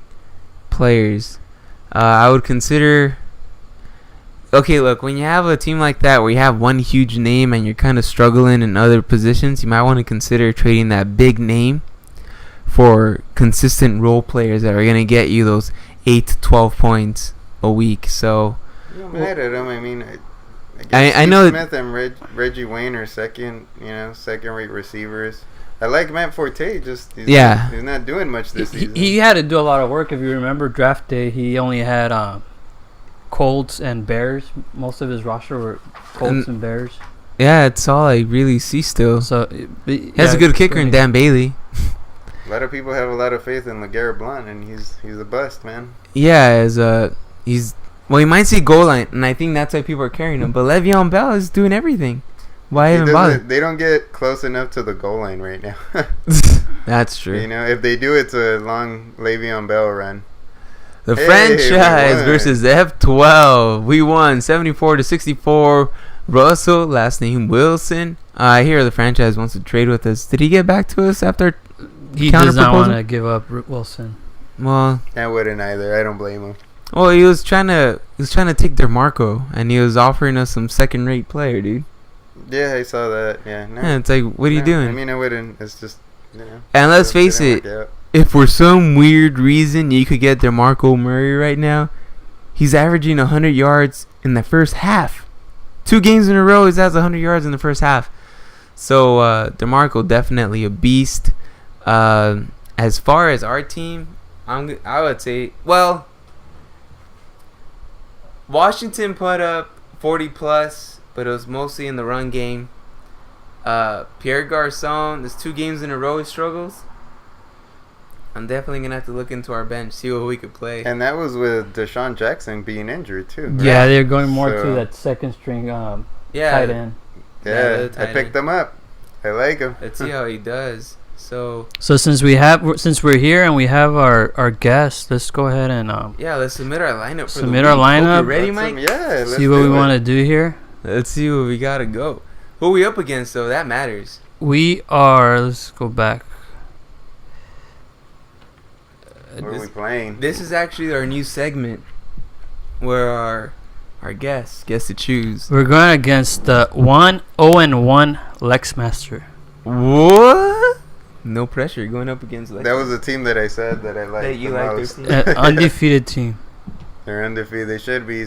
players. I would consider. Okay, look, when you have a team like that where you have one huge name and you're kind of struggling in other positions, you might want to consider trading that big name for consistent role players that are going to get you those 8 to 12 points a week. So I'm mad at him. I mean, I know Smith and Reggie Wayne are second-rate receivers. I like Matt Forte. He's not doing much this season. He had to do a lot of work. If you remember draft day, he only had Colts and Bears. Most of his roster were Colts and Bears. Yeah, it's all I really see still. So He has a good kicker in Dan Bailey. A lot of people have a lot of faith in LeGarrette Blount, and he's a bust, man. Yeah, he might see goal line, and I think that's why people are carrying him. But Le'Veon Bell is doing everything. Why even bother? They don't get close enough to the goal line right now. That's true. If they do, it's a long Le'Veon Bell run. The Hey, franchise we won. versus F12. We won 74-64. Russell, last name Wilson. I hear the franchise wants to trade with us. Did he get back to us after? he does not want to give up Wilson. Well, I wouldn't either. I don't blame him. well, he was trying to take DeMarco, and he was offering us some second-rate player, dude. Yeah, I saw that. Yeah, no. Yeah, it's like, what are you doing? I mean, I wouldn't. It's just, And let's face it, if for some weird reason you could get DeMarco Murray right now, he's averaging 100 yards in the first half. 2 games in a row, he has 100 yards in the first half. So DeMarco definitely a beast. As far as our team, I would say, well, Washington put up 40 plus, but it was mostly in the run game. Pierre Garçon, there's 2 games in a row he struggles. I'm definitely going to have to look into our bench, see what we could play. And that was with Deshaun Jackson being injured, too. Right? Yeah, they're going more So- to that second string Yeah, tight end. Yeah, the I tight picked end. them up. I like him. Let's see how he does. So since we're here and we have our guest, let's go ahead and yeah, let's submit our lineup. For submit the our week. lineup. Hope you're ready, Mike? Yeah. See what we want to do here. Let's see what we gotta go. Who we up against though? That matters. We are. Let's go back. What are we playing? This is actually our new segment, where our guest gets to choose. We're going against the 1-0-1 Lex Master. What? No pressure. You're going up against. That was the team that I said that I liked. That you the like most. their team. Undefeated team. They're undefeated. They should be.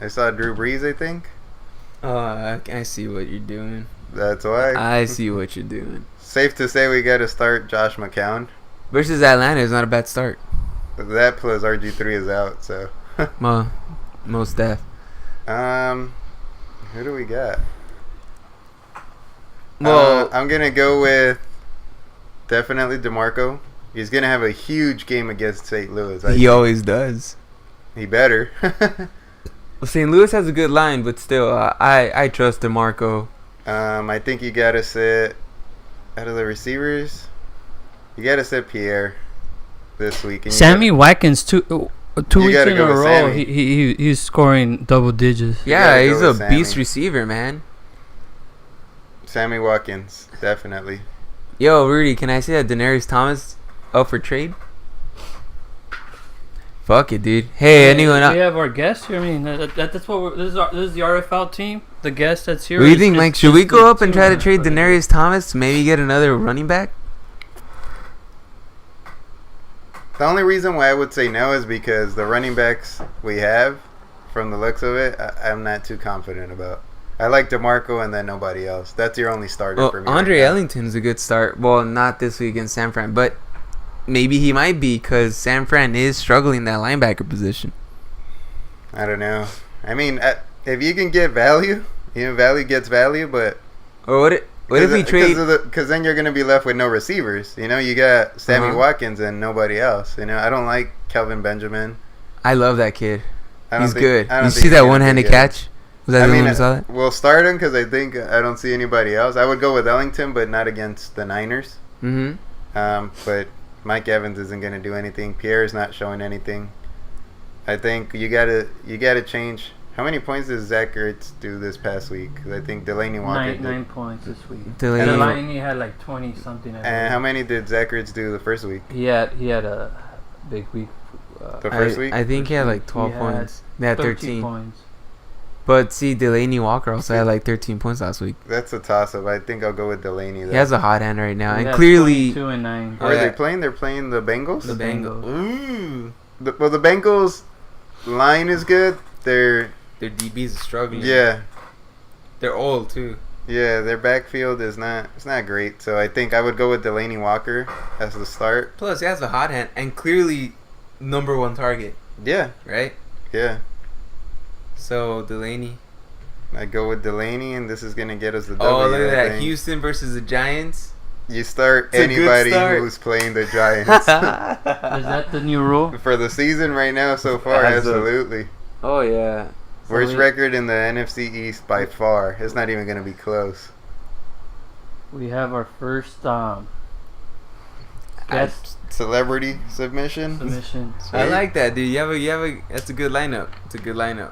I saw Drew Brees, I think. I see what you're doing. That's why. I see what you're doing. Safe to say we got to start Josh McCown. Versus Atlanta is not a bad start. That plus RG3 is out, so. Most def. Who do we got? Well, I'm gonna go with definitely DeMarco. He's gonna have a huge game against St. Louis. he always does. He better. Well, St. Louis has a good line, but still, I trust DeMarco. I think you gotta sit out of the receivers. You gotta sit Pierre this week. And Sammy Watkins two weeks gotta in go a with row. Sammy. He's scoring double digits. Yeah, gotta he's go a with beast Sammy. receiver, man. Sammy Watkins, definitely. Yo, Rudy, can I say that Daenerys Thomas up for trade? Fuck it, dude. Hey, anyone We else? have our guest here. I mean, that's what this is the RFL team. The guest that's here. What do you is- think, is- Mike? Should is we the go up and team try to owner trade for the- Daenerys Thomas to maybe get another running back? The only reason why I would say no is because the running backs we have, from the looks of it, I'm not too confident about. I like DeMarco and then nobody else. That's your only starter Well, for me. Andre right now. Ellington's a good start. Well, not this week against San Fran, but maybe he might be because San Fran is struggling in that linebacker position. I don't know. I mean, if you can get value, value gets value, but Or what if we trade? Because then you're going to be left with no receivers. You got Sammy Uh-huh. Watkins and nobody else. I don't like Kelvin Benjamin. I love that kid. I don't He's think- good. I don't You think see he's that gonna be one-handed good. catch? Was that I the mean, one who saw that? we'll start him because I think I don't see anybody else. I would go with Ellington, but not against the Niners. Mm-hmm. But Mike Evans isn't going to do anything. Pierre's not showing anything. I think you gotta change. How many points did Zach Ertz do this past week? 'Cause I think Delaney Walker did. 9 points this week. Delaney- had like 20 something. And how many did Zach Ertz do the first week? He had a big week. The first week? I think he had like 12 He had points. They had 13. points. But see, Delaney Walker also had like 13 points last week. That's a toss-up. I think I'll go with Delaney. Though. He has a hot hand right now, He and had clearly 22 and 9. Who are yeah. they playing? They're playing the Bengals? the The Bengals. Bengals. Ooh, The Bengals line is good. their DBs are struggling. Yeah. they're old too. Yeah, their backfield is not great. So I think I would go with Delaney Walker as the start. Plus, he has a hot hand and clearly number one target, Yeah. right? Yeah. So Delaney. I go with Delaney, and this is going to get us the W. Oh, look at I that! think. Houston versus the Giants. You start It's a good anybody start. who's playing the Giants. Is that the new rule? For the season right now so far, As of- absolutely. Oh yeah. Worst we- record in the NFC East by far. It's not even going to be close. We have our first guest Celebrity submission. submission. I like that, dude. You have a. That's a good lineup. It's a good lineup.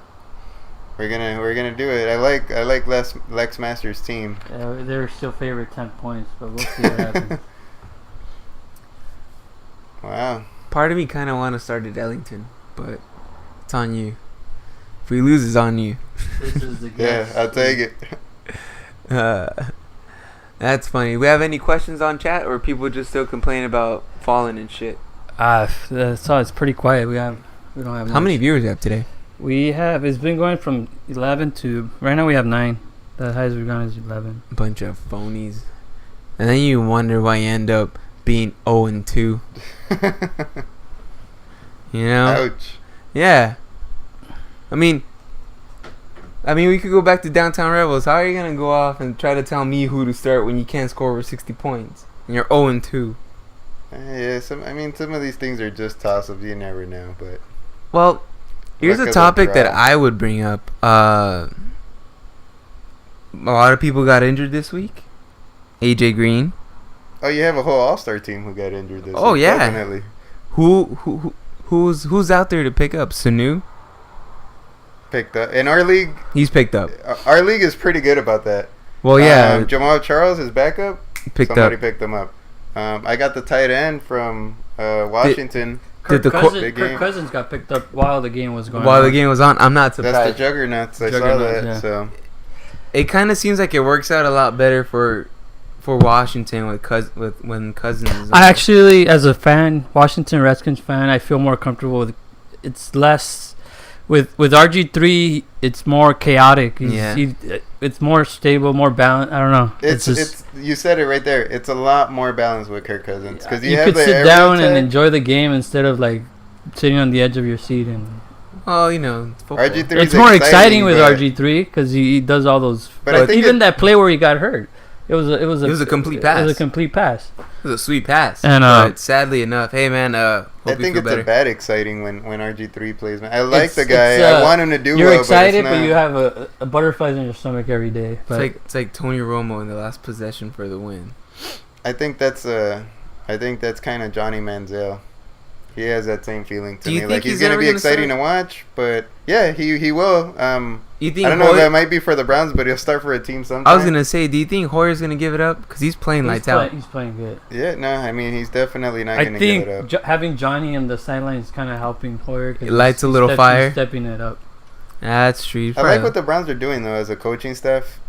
We're gonna do it. I like Lex Masters' team. They're still favored 10 points, but we'll see what happens. Wow. Part of me kind of want to start at Ellington, but it's on you. If we lose, it's on you. This is the Yeah, guest. I'll take it. That's funny. We have any questions on chat, or people just still complain about falling and shit? So it's pretty quiet. We don't have. How much. many viewers do you have today? It's been going from 11 to right now we have 9. The highest we've gone is 11. Bunch of phonies. And then you wonder why you end up being 0-2. You know? Ouch. Yeah. I mean, we could go back to Downtown Rebels. How are you gonna go off and try to tell me who to start when you can't score over 60 points and you're 0-2? Yeah, some of these things are just toss-ups. You never know, but Well, here's Luck a of the topic that draw. I would bring up. A lot of people got injured this week, AJ Green. Oh, you have a whole all-star team who got injured this Oh, week. yeah. Definitely. Who's out there to pick up? Sanu? Picked up. In our league, He's picked up. our league is pretty good about that. Well, yeah, Jamal Charles, his backup, somebody picked him up. I got the tight end from Washington. Did the Big Kirk game. Cousins got picked up while the game was going while on. the game was on. I'm not surprised. That's the juggernauts. I saw Juggernauts, that. yeah. So It kind of seems like it works out a lot better for Washington with when Cousins is on. I actually, as a fan, Washington Redskins fan, I feel more comfortable with. It's less with RG3. It's more chaotic. It's more stable, more balanced. I don't know. it's you said it right there. It's a lot more balanced with Kirk Cousins because you could sit down and enjoy the game instead of like sitting on the edge of your seat and. Well, you know, football. RG3 It's more exciting with RG3 because he does all those. But I think even that play where he got hurt, it was a complete pass. It was a complete pass. It was a sweet pass. And but sadly enough, hey man, hope I you think feel it's better. a bad exciting when RG3 plays. Man, I like It's- the guy. it's, I want him to do You're well. excited, but, but you have a butterflies in your stomach every day. But It's like Tony Romo in the last possession for the win. I think that's kind of Johnny Manziel. He has that same feeling to Do you me. think Like he's he's gonna ever be gonna exciting start? to watch, but yeah, he will. You think I don't know if Hoyer- that might be for the Browns, but he'll start for a team sometime. I was gonna say, do you think Hoyer's gonna give it up? Because he's playing lights out. he's playing good. Yeah, no, I mean he's definitely not I gonna give it think up. having Johnny on the sideline is kind of helping Hoyer. 'Cause It lights a little fire. He's stepping it up. That's true. I like what the Browns are doing though as a coaching staff.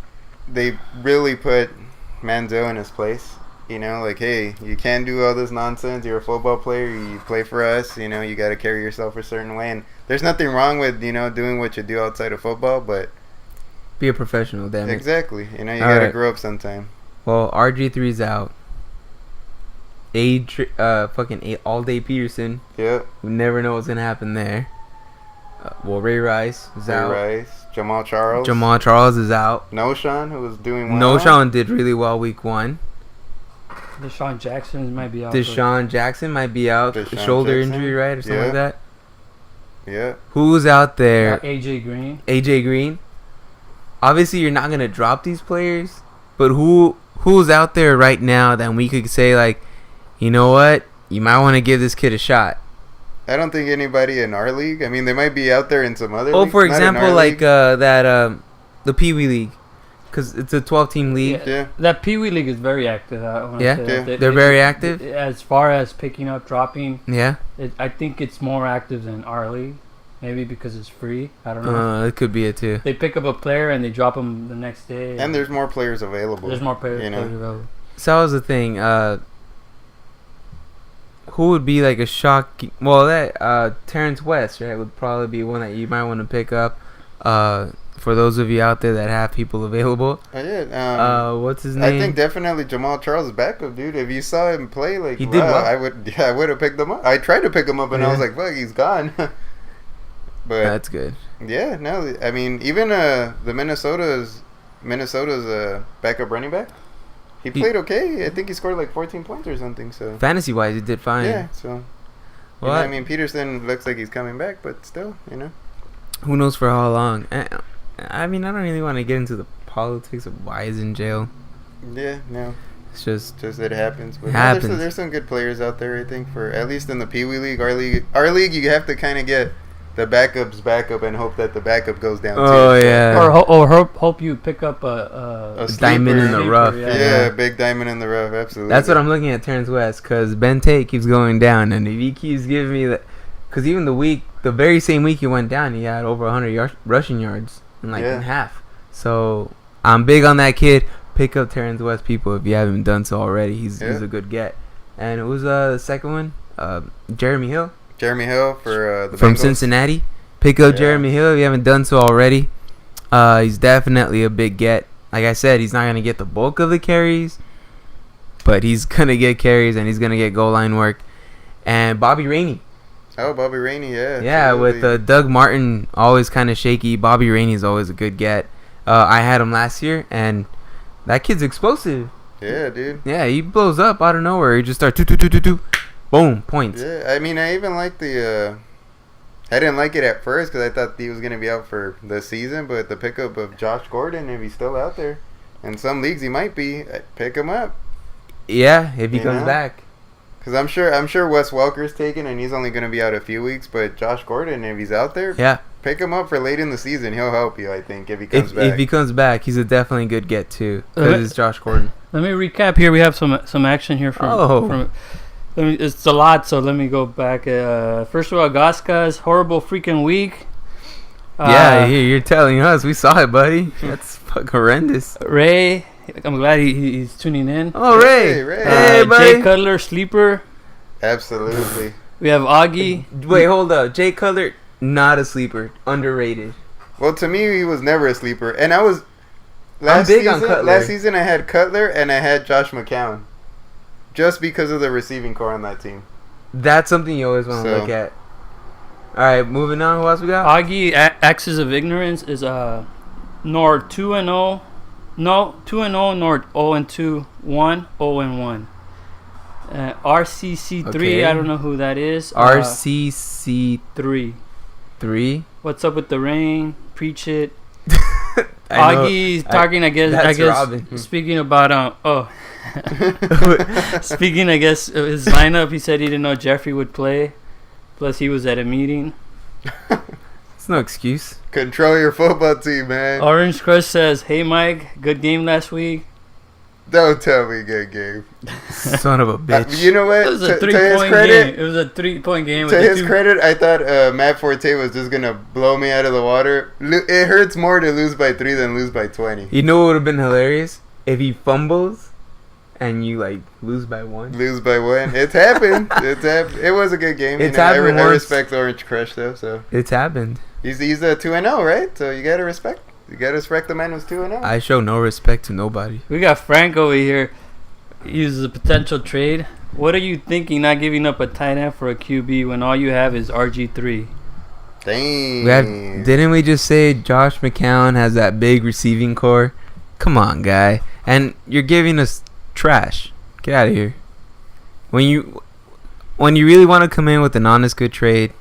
They really put Manziel in his place. You know, like, hey, you can't do all this nonsense. You're a football player. You play for us. You know, you got to carry yourself a certain way. And there's nothing wrong with, you know, doing what you do outside of football, but Be a professional, damn it. exactly. You know, you All got to right. grow up sometime. Well, RG3's out. Fucking all-day Peterson. Yep. We never know what's gonna happen there. Ray Rice is Ray out. Rice, Jamal Charles. Jamal Charles is out. Noshawn, who was doing well. Noshawn did really well week 1. Deshaun Jackson might be out. Deshaun Jackson might be out. Deshaun Shoulder Jackson? injury, right? Or something like Yeah. that. Yeah. Who's out there? AJ Green. AJ Green. Obviously, you're not gonna drop these players, but who's out there right now that we could say like, you know what, you might want to give this kid a shot. I don't think anybody in our league. I mean, they might be out there in some other Oh, leagues, for not in example, our like league. the Pee Wee League, because it's a 12-team league. Yeah. That Pee Wee League is very active. I wanna Yeah? say Yeah. that. They're very active? As far as picking up, dropping, Yeah, I think it's more active than our league. Maybe because it's free. I don't know. it could be it too. They pick up a player and they drop him the next day. And there's more players available. there's more players, you know. players available. So that was the thing. Who would be like a shock? Well, that Terrence West, right, would probably be one that you might want to pick up. For those of you out there that have people available. Oh, yeah. What's his name? I think definitely Jamal Charles is backup, dude. If you saw him play, like, He did wow, well. I would have picked him up. I tried to pick him up, and I was Yeah. like, fuck, he's gone. But That's good. yeah, no, I mean, even the Minnesota's backup running back, he played okay. I think he scored like 14 points or something. So Fantasy wise, he did fine. yeah, so. You know, Well, I mean, Peterson looks like he's coming back, but still, you know. who knows for how long? I mean, I don't really want to get into the politics of why he's in jail. Yeah, no, It's just just it happens. But no, Happens. there's some good players out there. I think for at least in the Pee Wee League, our league, you have to kind of get the backup's backup and hope that the backup goes down. Oh, too. yeah. Or hope you pick up a diamond in the sleeper, rough. Yeah, big diamond in the rough. Absolutely. That's what I'm looking at Terrence West, because Ben Tate keeps going down, and if he keeps giving me that, because even the very same week he went down, he had over 100 rushing yards in Yeah. in half. So I'm big on that kid. Pick up Terrence West, people, if you haven't done so already. He's a good get. And it was the second one, Jeremy Hill Jeremy Hill for the from Bengals. Cincinnati. Pick up Yeah. Jeremy Hill if you haven't done so already. He's definitely a big get. Like I said, he's not going to get the bulk of the carries, but he's going to get carries and he's going to get goal line work. And Bobby Rainey. Oh, Bobby Rainey, yeah. Yeah, with absolutely. Doug Martin always kind of shaky. Bobby Rainey is always a good get. I had him last year, and that kid's explosive. Yeah, dude. Yeah, he blows up out of nowhere. He just starts boom, points. Yeah, I mean, I even like the. I didn't like it at first because I thought he was going to be out for the season, but the pickup of Josh Gordon, if he's still out there, In some leagues, he might be. Pick him up. Yeah, if he comes know? back. Because I'm sure Wes Welker's taken, and he's only going to be out a few weeks. But Josh Gordon, if he's out there, Yeah. pick him up for late in the season. He'll help you, I think, if he comes back. If he comes back, he's a definitely good get too. Because it's Josh Gordon. Let me recap here. We have some action here from. It's a lot, so let me go back. First of all, Gasca's horrible freaking week. Yeah, you're telling us. We saw it, buddy. That's fucking horrendous. Ray, I'm glad he's tuning in. Oh, Ray. Ray. Buddy. Jay Cutler, sleeper. Absolutely. We have Augie. Wait, hold up. Jay Cutler, not a sleeper. Underrated. Well, to me, he was never a sleeper. And I was... I'm big on Cutler. Last season, I had Cutler and I had Josh McCown. Just because of the receiving core on that team. That's something you always want to look at. All right, moving on. Who else we got? Augie, Axis of Ignorance is nor 2-0. No, 2-0, nor 0-2, 1-0-1. RCC3, Okay. I don't know who that is. RCC3. 3. What's up with the rain? Preach it. I know. Augie's talking, I guess. Robin. Speaking about speaking, I guess, of his lineup, he said he didn't know Jeffrey would play. Plus, he was at a meeting. It's no excuse. Control your football team, man. Orange Crush says, "Hey Mike, good game last week." Don't tell me good game. Son of a bitch. You know what? It was a To his 3-point credit, game. It was a 3-point game. To his credit, I thought Matt Forte was just gonna blow me out of the water. It hurts more to lose by 3 than lose by 20. You know what would have been hilarious? If he fumbles and you, lose by 1. Lose by 1. It's happened. It was a good game. It's happened I once. respect Orange Crush, though. So It's happened. he's a 2-0, right? So you gotta respect. You gotta respect the man who's 2-0. I show no respect to nobody. We got Frank over here. He uses a potential trade. What are you thinking? Not giving up a tight end for a QB when all you have is RG3. Dang. Didn't we just say Josh McCown has that big receiving core? Come on, guy. And you're giving us trash. Get out of here. When you really want to come in with an honest good trade,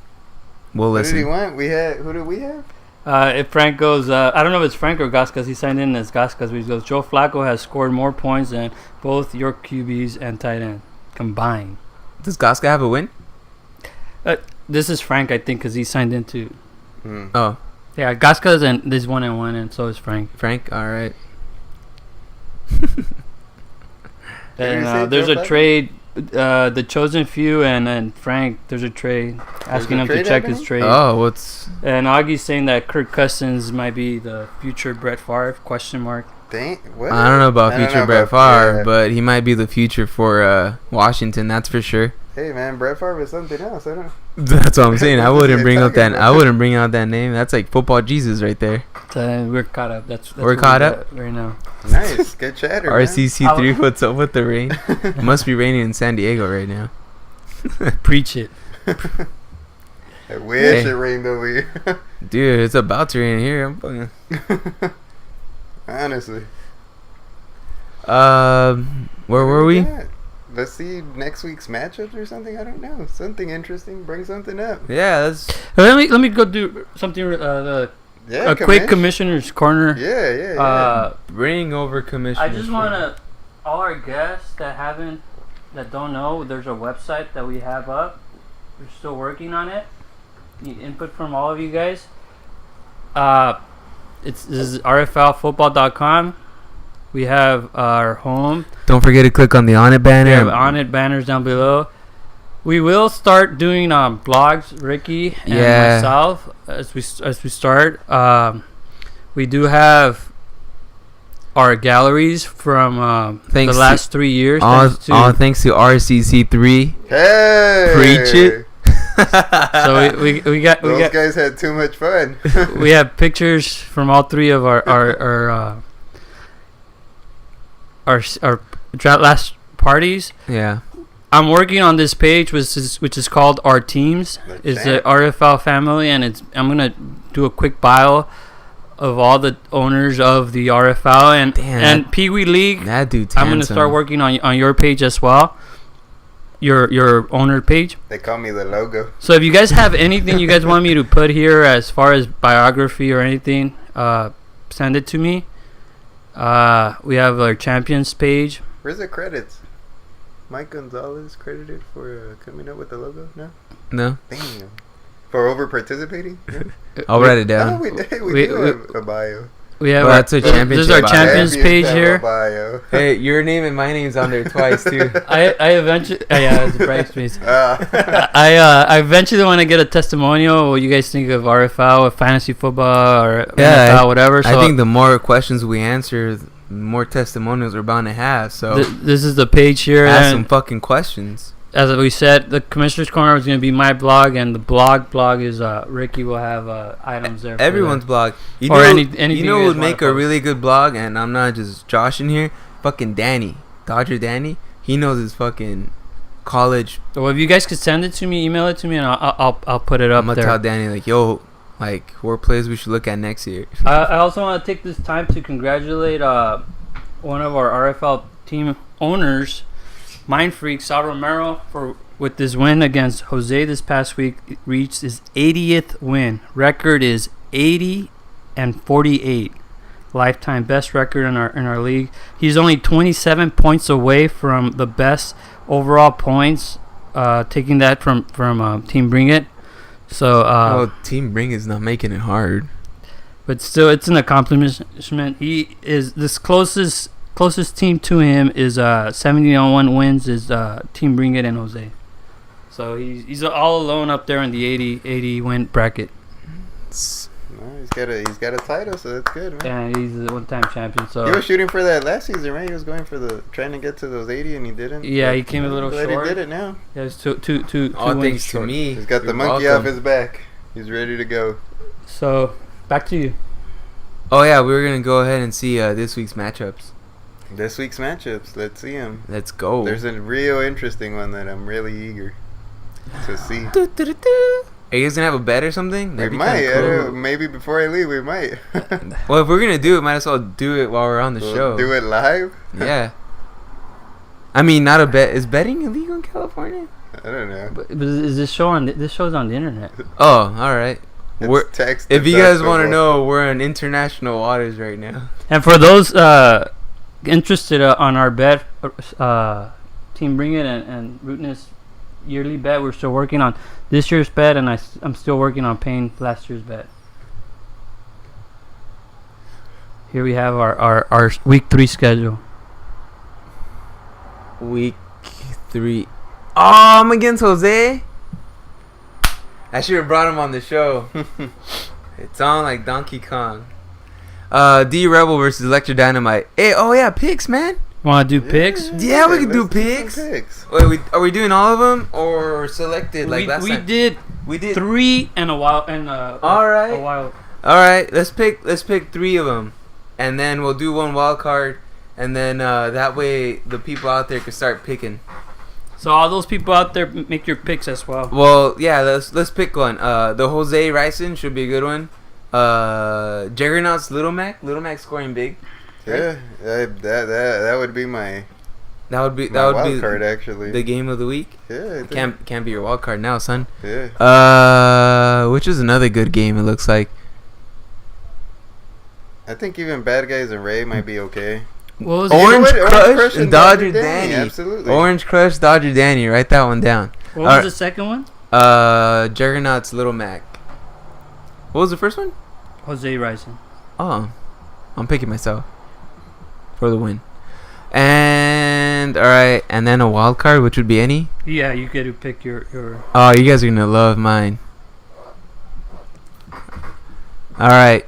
we'll listen. Who did he want? Who did we have? If Frank goes, I don't know if it's Frank or Gascas. He signed in as Gascas. He goes, Joe Flacco has scored more points than both your QBs and tight end combined. Does Gasca have a win? This is Frank, I think, because he signed into. Oh, Yeah, Gascas and this 1-1, and so is Frank. Frank. All right. And there's a trade. The Chosen Few and Frank, there's a trade asking him to check his trade. Oh, what's? And Augie's saying that Kirk Cousins might be the future Brett Favre? ? Dang, what? I don't know about future Brett about- Favre, yeah. but he might be the future for Washington. That's for sure. Hey man, Brett Favre is something else. I don't. That's what I'm saying. I What wouldn't is bring he up that. talking I about? wouldn't bring out that name. That's like football Jesus right there. So we're caught up. That's We're where caught we up? at right now. Nice, good chatter. man. RCC3, what's up with the rain? It must be raining in San Diego right now. Preach it. I wish Hey. it rained over here. Dude, it's about to rain here. I'm fucking. Honestly. Where were we? Yeah. Let's see next week's matchups or something. I don't know. Something interesting. Bring something up. Yeah, that's. Let me go do something. Yeah. A quick commissioner's corner. Yeah. Bring over commissioner. I just want to all our guests that don't know, there's a website that we have up. We're still working on it. Need input from all of you guys. This is rflfootball.com. We have our home. Don't forget to click on the On It banner. We have On It banners down below. We will start doing blogs, Ricky and myself, as we start. We do have our galleries from the last 3 years. All thanks to RCC3. Hey. Preach it. So we got Those guys had too much fun. we have pictures from all three of our last parties. Yeah. I'm working on this page, which is called Our Teams. It's the RFL family, and I'm gonna do a quick bio of all the owners of the RFL and Pee Wee League. That dude's I'm gonna start working on your page as well. Your owner page. They call me the logo. So if you guys have anything you guys want me to put here as far as biography or anything, send it to me. We have our champions page. Where's the credits? Mike Gonzalez credited for coming up with the logo? No. Damn. For over participating? Yeah. I'll write it down. Oh, we do have a bio. We have Well, that's a championship This is our bio. champions page have here. a bio. Hey, your name and my name's on there twice too. I eventually it's Brian Smith. Ah. I eventually want to get a testimonial. What you guys think of RFL, of fantasy football, or NFL, whatever. So I think the more questions we answer, the more testimonials we're bound to have. So this is the page here. ask And some fucking questions. as we said, the Commissioner's Corner is going to be my blog, and the blog is Ricky will have items there. Everyone's blog. You Or know, anything you you know guys who would wanna make a post. really good blog, and I'm not just joshing here. Fucking Danny, Dodger Danny. He knows his fucking college. Well, if you guys could send it to me, email it to me, and I'll put it up I'm gonna there. tell Danny like, yo, like what players we should look at next year. I also want to take this time to congratulate one of our RFL team owners, Mind Freak Sal Romero, with this win against Jose this past week. It reached his 80th win. Record is 80-48, lifetime best record in our league. He's only 27 points away from the best overall points, taking that from Team Bring It. So Team Bring is not making it hard. but still, it's an accomplishment. He is this closest team to him is 70-1 wins is Team Bring It and Jose. So he's all alone up there in the 80 win bracket. No, he's got a title, so that's good, man. And he's a one-time champion. So He was shooting for that last season, right? He was going for trying to get to those 80, and he didn't. yeah, he came a little Glad short. he did it now. Yeah, it's two All wins thanks to short. me. He's got the You're monkey welcome. off his back. He's ready to go. So back to you. Oh yeah, we were gonna go ahead and see this week's matchups. This week's matchups, let's see them. Let's go. There's a real interesting one that I'm really eager to see. Are you guys gonna have a bet or something? We That'd be might. kinda I cool. don't know, maybe before I leave, we might. Well, if we're gonna do it, might as well do it while we're on the We'll show. do it live? Yeah. I mean, not a bet. Is betting illegal in California? I don't know. But is this show on this show's on the internet? Oh, all right. It's We're, text if you guys want to deductible. know, we're in international waters right now. And for those interested on our bet, Team Bring It and Rootness yearly bet, we're still working on this year's bet, and I'm still working on paying last year's bet. Here we have our week 3 schedule. Week 3. Oh, I'm against Jose. I should have brought him on the show. It's on like Donkey Kong. D Rebel versus Electro Dynamite. Hey, oh yeah, picks, man. Want to do picks? Yeah, we can do let's some picks. picks. Wait, are we doing all of them or selected like last we time? did We did 3 and a while All right. a while. All right, let's pick 3 of them, and then we'll do one wild card, and then that way the people out there can start picking. So all those people out there, make your picks as well. Well, yeah, let's pick one. The Jose Ryson should be a good one. Juggernaut's Little Mac scoring big. Yeah, that would be my That would be wild card actually. the game of the week. Yeah, I think- Can't be your wild card now, son. yeah. Which is another good game. It looks like. I think even Bad Guys and Ray might be okay. What was Orange You know what? Crush and Dodger Danny. Absolutely. Orange Crush, Dodger Danny. Write that one down. What was Alright. the second one? Juggernaut's Little Mac. What was the first one? Jose Rising. Oh, I'm picking myself for the win. And all right, and then a wild card, which would be any. Yeah, you get to pick your. Oh, you guys are gonna love mine. All right,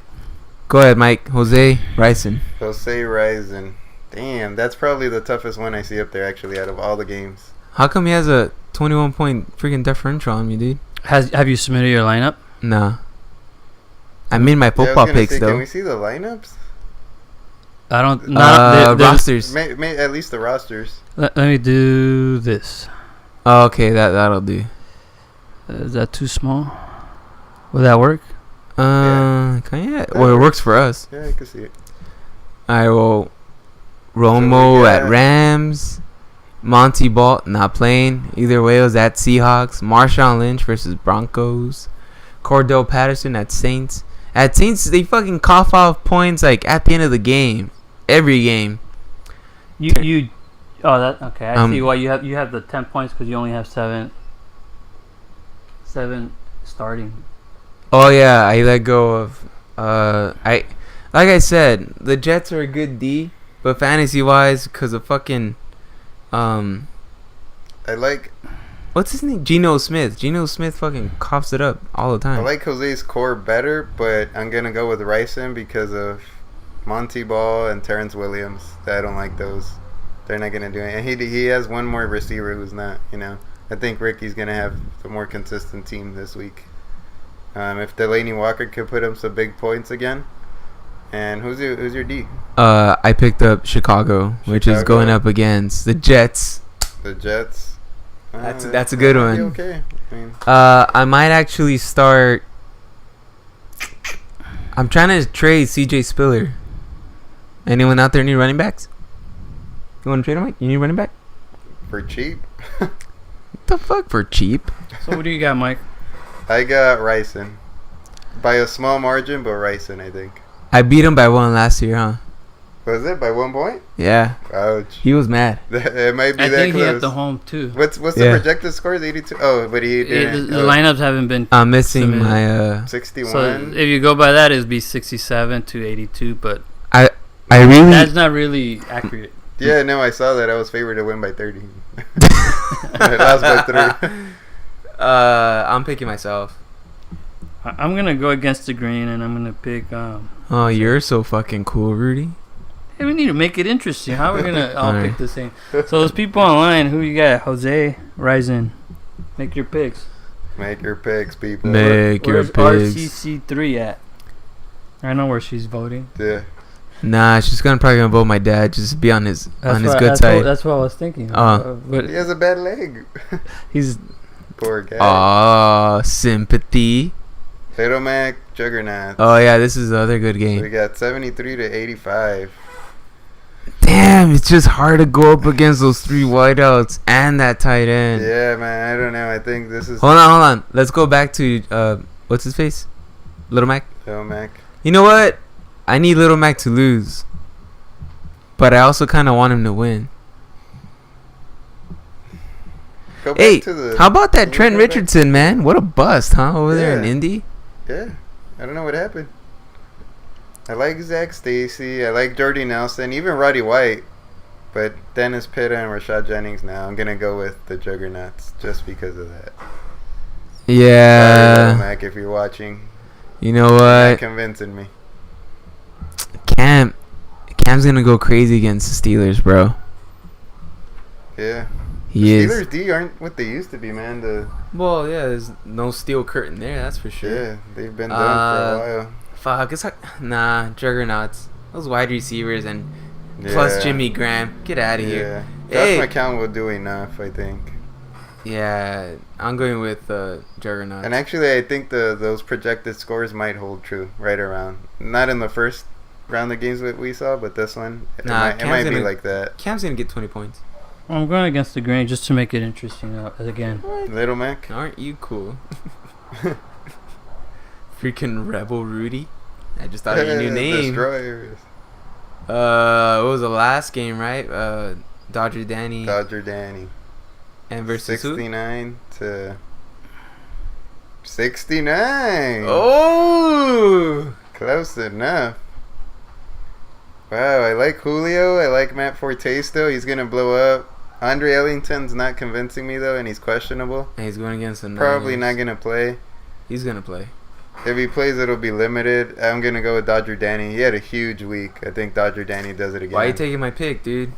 go ahead, Mike. Jose Ryson. Jose Rising. Damn, that's probably the toughest one I see up there actually out of all the games. How come he has a 21 point freaking differential on me, dude? Have you submitted your lineup? Nah. I made my Yeah, I was football gonna picks say, though. Can we see the lineups? I don't. Not, Rosters. May at least the rosters. let me do this. Oh, okay, that'll do. Is that too small? Will that work? Yeah. Well, it works for us. Yeah, I can see it. I will. Romo got- at Rams. Monty Ball not playing. Either way, it was at Seahawks. Marshawn Lynch versus Broncos. Cordell Patterson at Saints. At Saints, they fucking cough off points like at the end of the game. every game. Okay. I see why you have the 10 points because you only have seven starting. Oh yeah, I let go of. Like I said, the Jets are a good D, but fantasy wise, because of fucking, I like. What's his name? Geno Smith. Geno Smith fucking coughs it up all the time. I like Jose's core better, but I'm gonna go with Ryson because of Monty Ball and Terrence Williams. I don't like those. They're not gonna do it. And he has one more receiver who's not. I think Ricky's gonna have a more consistent team this week. If Delaney Walker could put up some big points again. And who's your D? I picked up Chicago, which is going up against the Jets. The Jets. That's a good one. Okay. I might actually start. I'm trying to trade CJ Spiller. Anyone out there need running backs? You want to trade him, Mike? You need running back? For cheap? What the fuck for cheap? So what do you got, Mike? I got Ryson. By a small margin, but Ryson, I think. I beat him by 1 last year, huh? Was it by 1 point? Yeah. Ouch. He was mad. It might be I that think close. he had the home too. What's the projected score? 82. Oh, but he didn't. The lineups haven't been. I'm missing submitted. my 61. So if you go by that, it'd be 67 to 82, but I really. that's not really accurate. Yeah, no, I saw that. I was favored to win by 30. I lost by 3. I'm picking myself. I'm gonna go against the green, and I'm gonna pick. Oh, you're so fucking cool, Rudy. Hey, we need to make it interesting. How are we gonna all Alright. pick the same? So those people online, who you got? Jose, Ryzen. Make your picks. Make your picks, people. Make your Where's picks. RCC3 at? I know where she's voting. Yeah. Nah, she's probably gonna vote my dad just to be on his good side. That's what I was thinking. But He has a bad leg. he's Poor guy. oh, sympathy. Little Mac, Juggernaut. Oh yeah, this is the other good We game. got 73 to 85. Damn, it's just hard to go up against those 3 wideouts and that tight end. Yeah, man. I don't know. I think this is Hold on. Let's go back to what's his face? Little Mac. Little Mac. You know what? I need Little Mac to lose, but I also kind of want him to win. Go back Hey, to the, how about that can we Trent go back- Richardson, man? What a bust, huh? Over there in Yeah. Indy. Yeah. I don't know what happened. I like Zach Stacy. I like Jordy Nelson. Even Roddy White. But Dennis Pitta and Rashad Jennings now. I'm going to go with the Juggernauts just because of that. Sorry, Little Yeah. Mac, if you're watching. You know You're not what? convincing me. Cam's gonna go crazy against the Steelers, bro. Yeah. He The is. Steelers D aren't what they used to be, man. Well, yeah, there's no steel curtain there, that's for sure. Yeah, they've been done for a while. Fuck, it's like Juggernauts. Those wide receivers and plus Yeah. Jimmy Graham. Get out of here. Yeah. Hey. Josh McCown will do enough, I think. Yeah, I'm going with Juggernauts. And actually, I think those projected scores might hold true right around. Not in the first round of games that we saw, but this one, it might be Cam's like that. Cam's gonna get 20 points. I'm going against the grain just to make it interesting again. Little Mac? Aren't you cool? Freaking Rebel Rudy. I just thought of your new name. Destroyers. What was the last game, right? Dodger Danny Dodger Danny. and versus who? 69 to 69. Oh! Close enough. Wow, I like Julio. I like Matt Forte still. He's going to blow up. Andre Ellington's not convincing me, though, and he's questionable. And he's going against the Probably Niners. not going to play. He's going to play. If he plays, it'll be limited. I'm going to go with Dodger Danny. He had a huge week. I think Dodger Danny does it again. Why are you taking my pick, dude?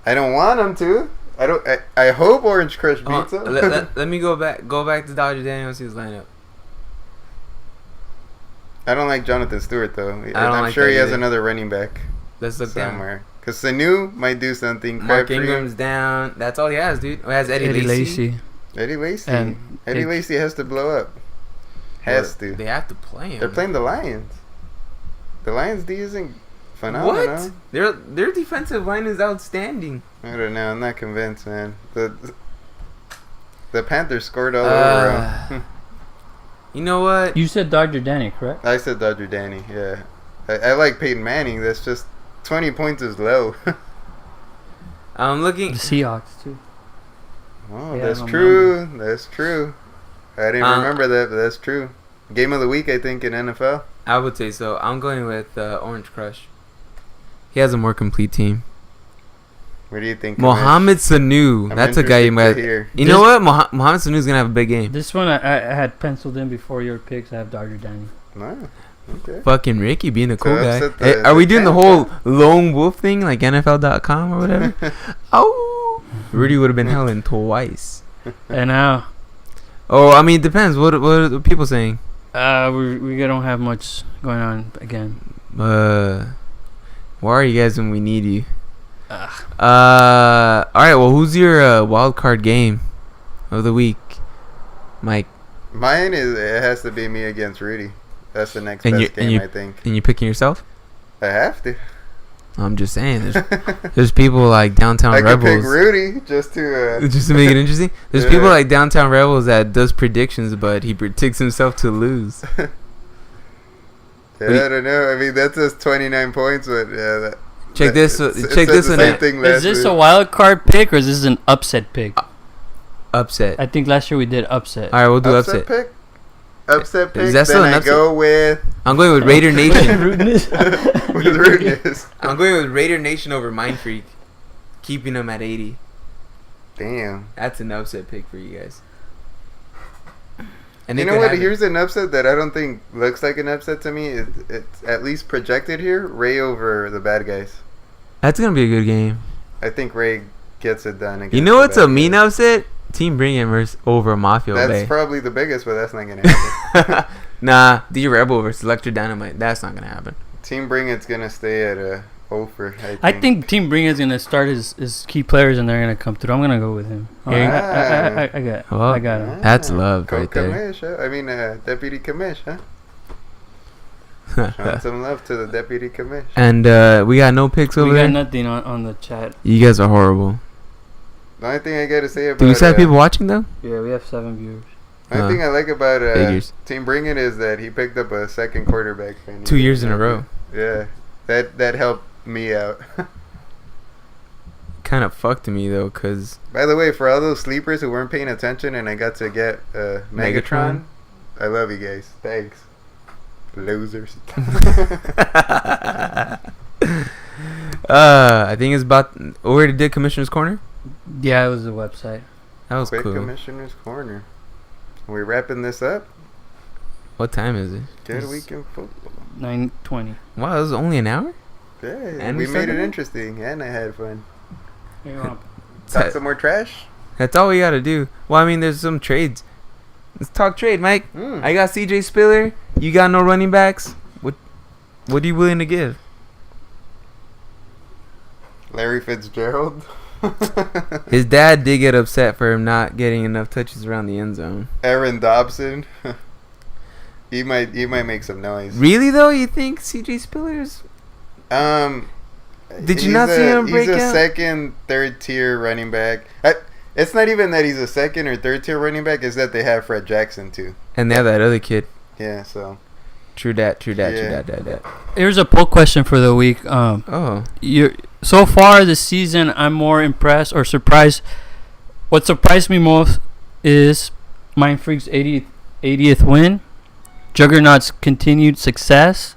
I don't want him to. I hope Orange Crush beats him. Let me go back to Dodger Danny and see his lineup. I don't like Jonathan Stewart, though. don't I'm like sure that he has either. another running back Let's look down. somewhere. Because Sanu might do something. Mark Crabtree. Ingram's down. That's all he has, dude. Oh, he has Eddie Lacy. Eddie Lacy. And Eddie Lacy has to blow up. Has to. They have to play him. They're playing the Lions. The Lions D isn't phenomenal. What? Their defensive line is outstanding. I don't know. I'm not convinced, man. The Panthers scored all over them. You know what? You said Dr. Danny, correct? I said Dodger Danny, yeah. I like Peyton Manning. That's just 20 points is low. I'm looking. The Seahawks too. Oh, Yeah, that's I true. remember. That's true. I didn't remember that, but that's true. Game of the week, I think, in NFL. I would say so. I'm going with Orange Crush. He has a more complete team. What do you think? Mohamed Sanu. I'm That's a guy you interested to might. hear. You know what? Mohamed Sanu's gonna have a big game. This one I had penciled in before your picks. I have Dodger Danny. No. Okay. Fucking Ricky being a cool guy. upset Hey, are we doing the whole lone wolf thing like NFL.com or whatever? Oh, Rudy would have been held in twice. And now, Oh, I mean, it depends. What are the people saying? we don't have much going on again. Where are you guys when we need you? Ugh. All right. Well, who's your wild card game of the week, Mike? Mine it has to be me against Rudy. That's the next And best game, I think. And you picking yourself? I have to. I'm just saying. There's people like Downtown I could Rebels. pick Rudy just to. Just to make it interesting. There's Yeah. people like Downtown Rebels that does predictions, but he predicts himself to lose. Yeah, I don't know. I mean, that says 29 points, but yeah. Check this. it Check said this the one same out. thing Is last this week. a wild card pick or is this an upset pick? Upset. I think last year we did upset. All right, we'll do upset. pick? Upset pick. Is that still then an I upset? go with I'm going with Raider Nation. with Rudeness. I'm going with Raider Nation over Mind Freak, keeping them at 80. Damn. That's an upset pick for you guys. And You they know could what? have it. Here's an upset that I don't think looks like an upset to me. It's at least projected here. Ray over the bad guys. That's gonna be a good game. I think Ray gets it done. You know what's a mean upset? Team Bring versus over Mafia That's Bay. probably the biggest, but that's not gonna happen. Nah, D Rebel versus Electra Dynamite. That's not gonna happen. Team Bring It's gonna stay at a over. I think Team Bring is gonna start his key players and they're gonna come through. I'm gonna go with him. Ah. I got Well, I got him. That's love Co- right there. Commish, huh? I mean, Deputy Commish, huh? Showing some love to the Deputy Commish. And we got no picks over We got there. nothing on the chat. You guys are horrible. The only thing I gotta say about Do we still have people watching though? Yeah, we have 7 viewers. the only thing I like about Figures. Team Bring It is that he picked up a second quarterback. Finally. 2 years in a row. Yeah, that helped me out. Kind of fucked me though, cause By the way, for all those sleepers who weren't paying attention and I got to get Megatron, Megatron? I love you guys. Thanks. Losers. I think it's about. Where did Commissioner's Corner? Yeah, it was the website. That was Quick cool. Commissioner's Corner. We wrapping this up? What time is it? Good It's- weekend football. 9:20. Wow, it was only an hour. Yeah, And we we made started it it? interesting and I had fun. Talk That- some more trash? That's all we gotta do. Well, I mean, there's some trades. Let's talk trade, Mike. Mm. I got CJ Spiller. You got no running backs. What are you willing to give? Larry Fitzgerald. His dad did get upset for him not getting enough touches around the end zone. Aaron Dobson. he might make some noise. Really though, you think CJ Spiller's? Did you not see him break He's a out? second, third tier running back. It's not even that he's a second or third tier running back. It's that they have Fred Jackson too. And they have that other kid. Yeah, so True that. Yeah. Here's a poll question for the week. Oh, So far this season, I'm more impressed or surprised. What surprised me most is Mind Freak's 80th win, Juggernaut's continued success,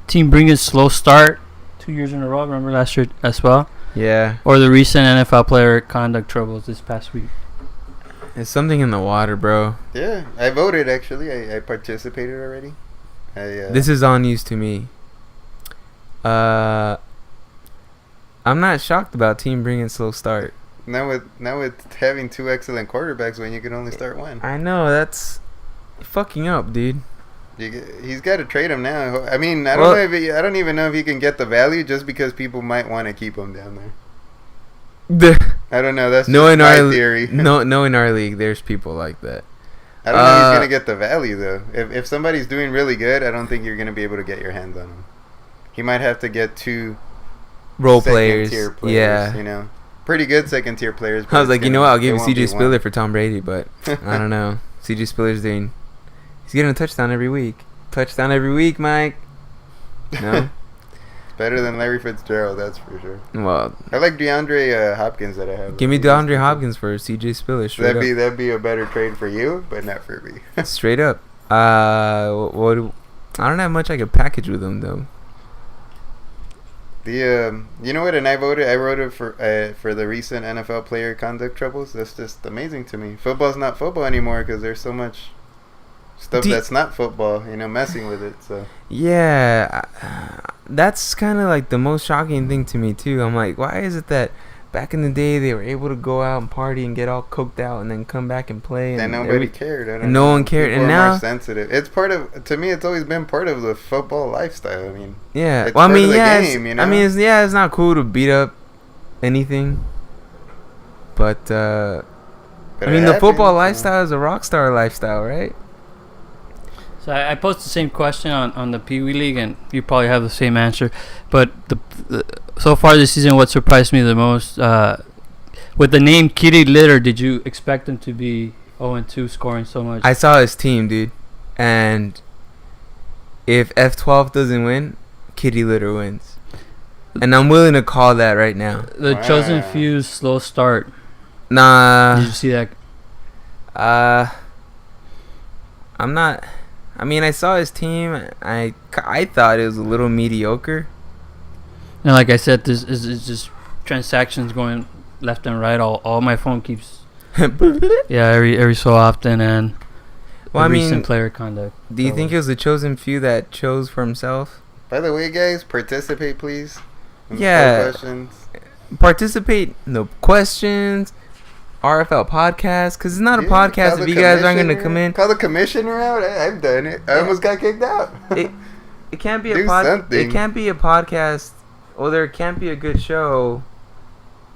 Team Bringer's slow start 2 years in a row. Remember last year as well, yeah. or the recent NFL player conduct troubles this past week. There's something in the water, bro. yeah, I voted actually. I participated already. This is all news to me. I'm not shocked about team bringing slow start. now with having two excellent quarterbacks when you can only start one. I know that's fucking up, dude. He's got to trade him now. I mean, I don't even know if he can get the value just because people might want to keep him down there. I don't know. That's No, just in my our theory. no, in our league, there's people like that. I don't know if he's gonna get the value though. If somebody's doing really good, I don't think you're gonna be able to get your hands on him. He might have to get two Role second-tier players, yeah. You know, pretty good second tier players. I was like, you know what? I'll give it you won't be CJ Spiller one. for Tom Brady, but I don't know. CJ Spiller's he's getting a touchdown every week. Touchdown every week, Mike. No. Better than Larry Fitzgerald, that's for sure. Well, I like DeAndre Hopkins that I have. give me DeAndre Hopkins for CJ Spiller. That'd be a better trade for you, but not for me. Straight up. I don't have much I could package with him though. You know what? And I voted for the recent NFL player conduct troubles. That's just amazing to me. Football's not football anymore because there's so much stuff that's not football, messing with it. So yeah, that's kind of like the most shocking thing to me too. I'm like, why is it that back in the day they were able to go out and party and get all coked out and then come back and play and nobody cared. I don't and know. no one cared. People and are now more sensitive. It's to me. It's always been part of the football lifestyle. I mean, yeah. It's Well, part I mean, of the yeah. game, It's not cool to beat up anything, but I mean, the football lifestyle is a rock star lifestyle, right? So I posed the same question on the Pee Wee League, and you probably have the same answer. But so far this season, what surprised me the most, with the name Kitty Litter, did you expect him to be 0-2 scoring so much? I saw his team, dude, and if F12 doesn't win, Kitty Litter wins, and I'm willing to call that right now. The Chosen Few's slow start. Nah. Did you see that? I'm not. I mean, I saw his team. I thought it was a little mediocre. And like I said, this is just transactions going left and right. All my phone keeps. Yeah, every so often, and recent player conduct. Do you think it was the Chosen Few that chose for himself? By the way, guys, participate, please. Yeah. Questions. Participate. No questions. RFL Podcast, because it's not a podcast if you guys aren't going to come in. Call the commissioner out. I've done it. I almost got kicked out. It can't be a podcast. It can't be a podcast. Well, there can't be a good show.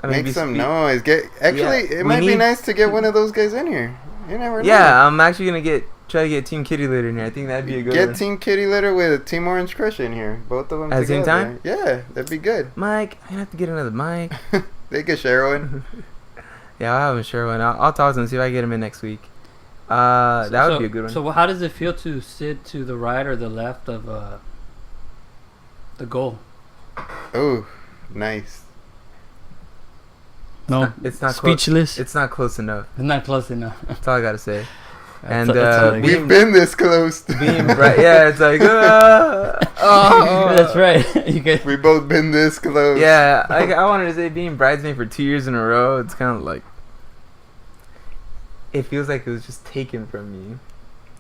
I mean, make some noise. It might be nice to get one of those guys in here. You never know. Yeah, I'm actually gonna try to get Team Kitty Litter in here. I think that'd be a good one. Get Team Kitty Litter with Team Orange Crush in here. Both of them at the same time. Yeah, that'd be good. Mike, I'm gonna have to get another mic. They can share one. Yeah, I'll have him share one. I'll talk to him, see if I can get him in next week. That would be a good one. So how does it feel to sit to the right or the left of the goal? Oh, nice. No, it's not speechless. It's not close enough. It's not close enough. That's all I gotta say. That's we've been this close. Being bright, yeah, it's like, that's right. We both been this close. Yeah, I wanted to say being bridesmaid for 2 years in a row. It's kind of like it feels like it was just taken from me.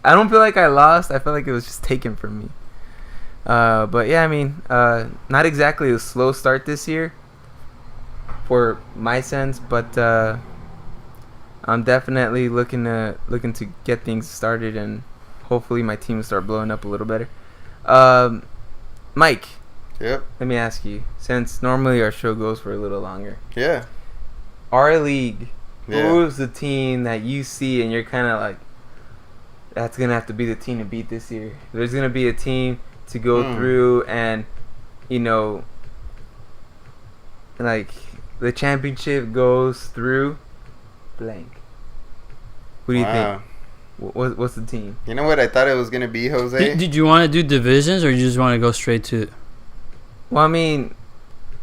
I don't feel like I lost. I felt like it was just taken from me. But yeah, I mean, not exactly a slow start this year, for my sense, but I'm definitely looking to get things started, and hopefully my team will start blowing up a little better. Mike. Yep. Let me ask you, since normally our show goes for a little longer. Yeah. Our league, yeah. Who's the team that you see and you're kind of like, that's going to have to be the team to beat this year? There's going to be a team to go through and, like, the championship goes through blank. Who do you think? What's the team? You know what? I thought it was going to be Jose. Did you want to do divisions or you just want to go straight to it? Well, I mean,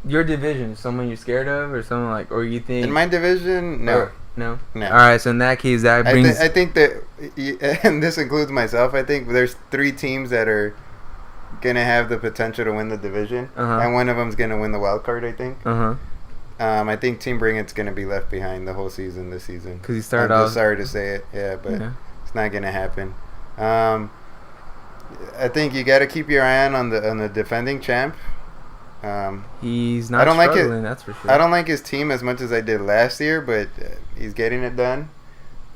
your division, someone you're scared of or someone like, or you think... In my division, no. No? All right, so in that case, that brings... I think that, and this includes myself, I think there's 3 teams that are going to have the potential to win the division. And one of them's going to win the wild card, I think. I think Team Bring It's going to be left behind the whole season this season. Because he started off... I'm sorry to say it, but it's not going to happen. I think you got to keep your eye on the defending champ. He's not struggling, that's for sure. I don't like his team as much as I did last year, but he's getting it done.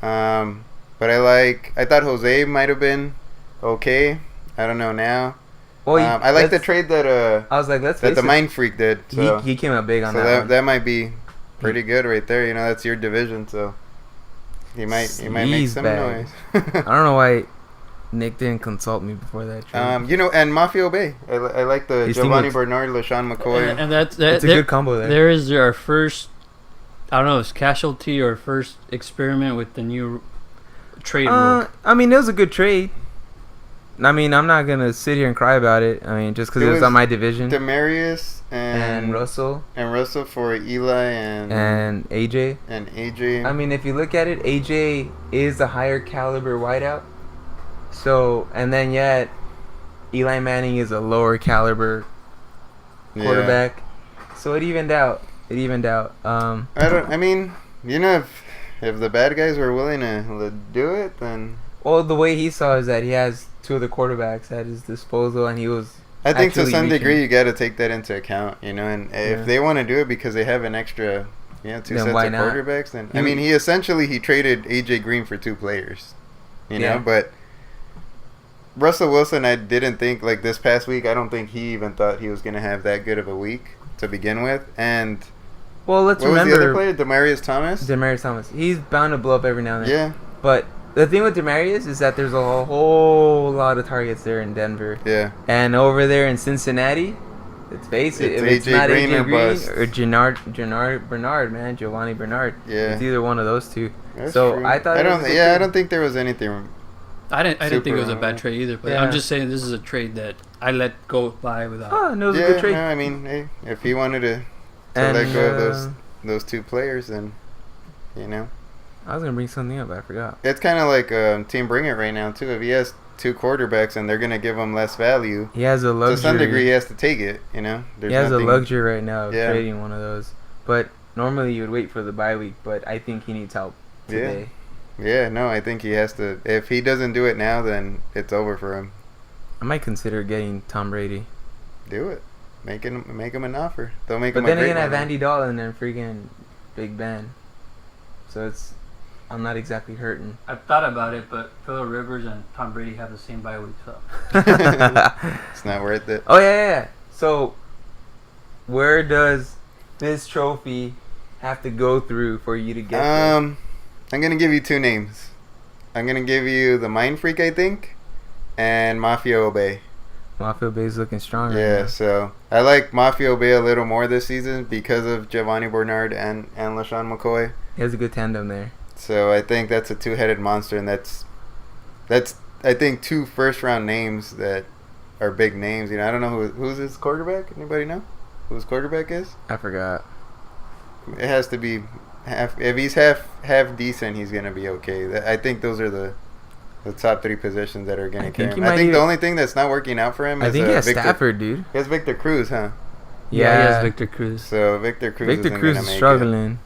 But I thought Jose might have been okay. I don't know now. Well, I like the trade that I was like, that the Mind Freak did. So, he came out big on that one. That might be pretty good right there. That's your division, so he might make some noise. I don't know why Nick didn't consult me before that trade. And Mafia Bay. I like the Giovanni Bernard, LaShawn McCoy. And that's a good combo there. There is our first, I don't know, it's casualty or first experiment with the new trade rule. I mean, it was a good trade. I mean, I'm not gonna sit here and cry about it. I mean, just because it was on my division. Demarius and Russell for Eli and AJ. I mean, if you look at it, AJ is a higher caliber wideout. So, and then yet Eli Manning is a lower caliber quarterback. So it evened out. I mean, you know, if the bad guys were willing to do it, then. Well, the way he saw is that he has two of the quarterbacks at his disposal, and he was. I think to some degree you got to take that into account, you know, and if they want to do it because they have an extra, two sets of quarterbacks, then I mean, he traded AJ Green for 2 players, you know, but Russell Wilson, I didn't think, like, this past week, I don't think he even thought he was going to have that good of a week to begin with, and. Well, let's remember. Was the other player? Demarius Thomas. He's bound to blow up every now and then. Yeah. But the thing with Demarius is that there's a whole lot of targets there in Denver. Yeah. And over there in Cincinnati, let's face it, if it's not AJ Green or Giovanni Bernard. Yeah. It's either one of those two. That's so true. I thought. I don't think there was anything. I didn't think it was a bad trade either. But I'm just saying this is a trade that I let go by without. Oh, no, it was a good trade. No, I mean, hey, if he wanted to let go of those 2 players, then, you know. I was going to bring something up, but I forgot. It's kind of like Team Bring It right now, too. If he has 2 quarterbacks and they're going to give him less value, he has a luxury. To some degree, he has to take it, you know. He has a luxury right now of trading one of those. But normally you would wait for the bye week, but I think he needs help today. Yeah, no, I think he has to. If he doesn't do it now, then it's over for him. I might consider getting Tom Brady. Do it. Make him an offer. They'll make but him. But then you're gonna have Andy Dalton and freaking Big Ben, so I'm not exactly hurting. I've thought about it, but Phillip Rivers and Tom Brady have the same bye week, so it's not worth it. Oh yeah. So where does this trophy have to go through for you to get there? I'm gonna give you 2 names. I'm gonna give you the Mind Freak, I think, and Mafia Obey. Mafia Bay's looking strong right now. So I like Mafia Bay a little more this season because of Giovanni Bernard and LaShawn McCoy. He has a good tandem there. So I think that's a 2-headed monster, and that's I think 2 first-round names that are big names. You know, I don't know who's his quarterback. Anybody know who his quarterback is? I forgot. It has to be half. If he's half decent, he's gonna be okay. I think those are the top 3 positions that are going to carry him. I think the only thing that's not working out for him is he has Stafford, dude. He has Victor Cruz, huh? Yeah, he has Victor Cruz. So Victor Cruz is struggling.